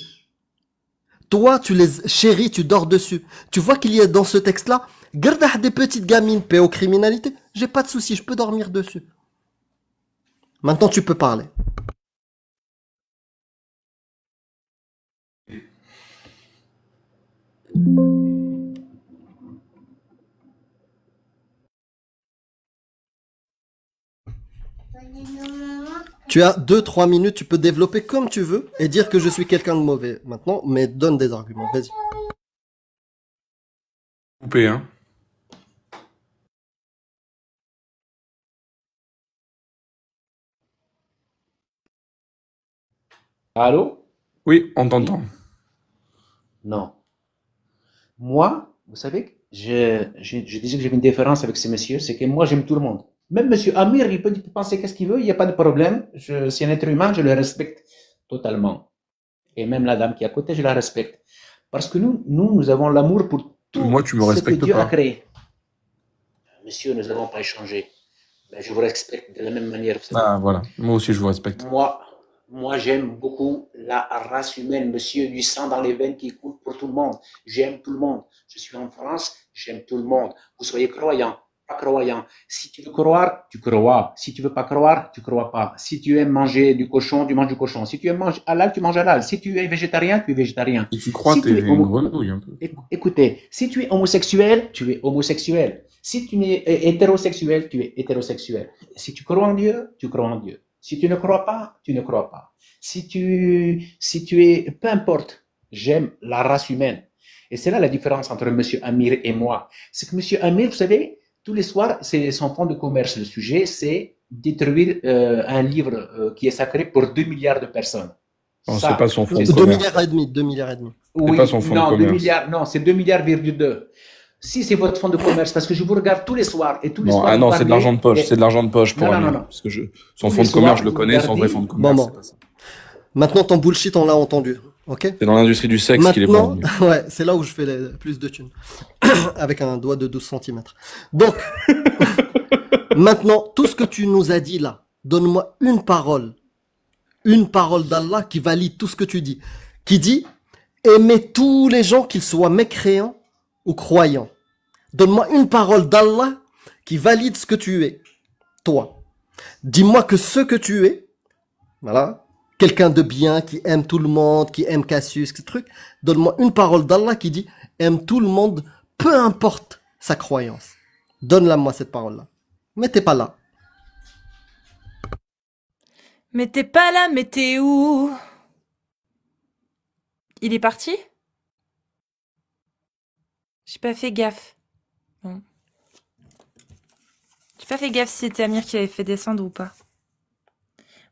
Toi, tu les chéris, tu dors dessus. Tu vois qu'il y a dans ce texte-là, garde des petites gamines pédocriminalité, j'ai pas de souci, je peux dormir dessus. Maintenant, tu peux parler. Tu as 2-3 minutes, tu peux développer comme tu veux et dire que je suis quelqu'un de mauvais maintenant, mais donne des arguments, vas-y.
Coupé, hein.
Allô?
Oui, on t'entend.
Non. Moi, vous savez, je disais que j'avais une différence avec ces messieurs, c'est que moi, j'aime tout le monde. Même monsieur Amir, il peut penser qu'est-ce qu'il veut, il n'y a pas de problème. C'est un être humain, je le respecte totalement. Et même la dame qui est à côté, je la respecte. Parce que nous avons l'amour pour tout
Moi, tu me
ce que
respectes
Dieu a
pas.
créé. Monsieur, nous n'avons pas échangé. Mais je vous respecte de la même manière, vous savez.
Ah, voilà. Moi aussi, je vous respecte.
Moi, j'aime beaucoup la race humaine, monsieur, du sang dans les veines qui coule pour tout le monde. J'aime tout le monde. Je suis en France, j'aime tout le monde. Vous soyez croyant, pas croyant. Si tu veux croire, tu crois. Si tu veux pas croire, tu crois pas. Si tu aimes manger du cochon, tu manges du cochon. Si tu aimes manger halal, tu manges halal. Si tu es végétarien, tu es végétarien.
Et tu crois
Si
que
tu
t'es
es
une grenouille, un peu.
Écoutez, si tu es homosexuel, tu es homosexuel. Si tu es hétérosexuel, tu es hétérosexuel. Si tu crois en Dieu, tu crois en Dieu. Si tu ne crois pas, tu ne crois pas. Si tu es, peu importe, j'aime la race humaine. Et c'est là la différence entre monsieur Amir et moi. C'est que monsieur Amir, vous savez, tous les soirs, c'est son fonds de commerce. Le sujet, c'est détruire un livre qui est sacré pour 2 milliards de personnes.
Non,
Ça,
c'est pas son fonds de
c'est
2
commerce.
milliards et demi, 2 milliards et demi.
oui,
pas son fonds de
non, 2
commerce.
milliards, non, c'est 2 milliards,2. Si c'est votre fonds de commerce, parce que je vous regarde tous les soirs et tous les
Non,
soirs.
ah
vous
non, c'est de
parlez
l'argent de poche.
et-
C'est de l'argent de poche pour
Non, non,
Amir.
non, non.
Parce que son
Tous
fonds
les
de commerce,
soirs,
je le
vous
connais, son vrai
regardez-
fonds de commerce,
Bon.
c'est pas ça.
Maintenant, ton bullshit, on l'a entendu. Ok?
C'est dans l'industrie du sexe qu'il est bon.
Maintenant, ouais, c'est là où je fais plus de thunes. Avec un doigt de 12 cm. Donc, maintenant, tout ce que tu nous as dit là, donne-moi une parole d'Allah qui valide tout ce que tu dis. Qui dit, aimez tous les gens, qu'ils soient mécréants ou croyants. Donne-moi une parole d'Allah qui valide ce que tu es. Toi. Dis-moi que ce que tu es, voilà, quelqu'un de bien, qui aime tout le monde, qui aime Cassius, ce truc. Donne-moi une parole d'Allah qui dit aime tout le monde, peu importe sa croyance. Donne-la moi cette parole-là. Mais t'es pas là.
Mais t'es pas là, mais t'es où? Il est parti? J'ai pas fait gaffe. Bon. J'ai pas fait gaffe si c'était Amir qui avait fait descendre ou pas.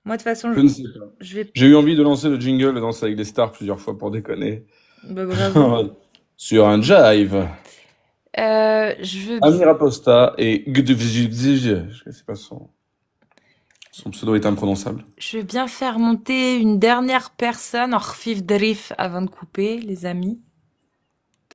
Moi, de toute façon,
Je ne sais pas.
je vais...
J'ai eu envie de lancer le jingle Danse avec les stars plusieurs fois pour déconner.
Bah, bravo.
Sur un jive.
Je veux...
Amir Aposta et je sais pas son pseudo est imprononçable.
Je veux bien faire monter une dernière personne en khfif drif avant de couper, les amis.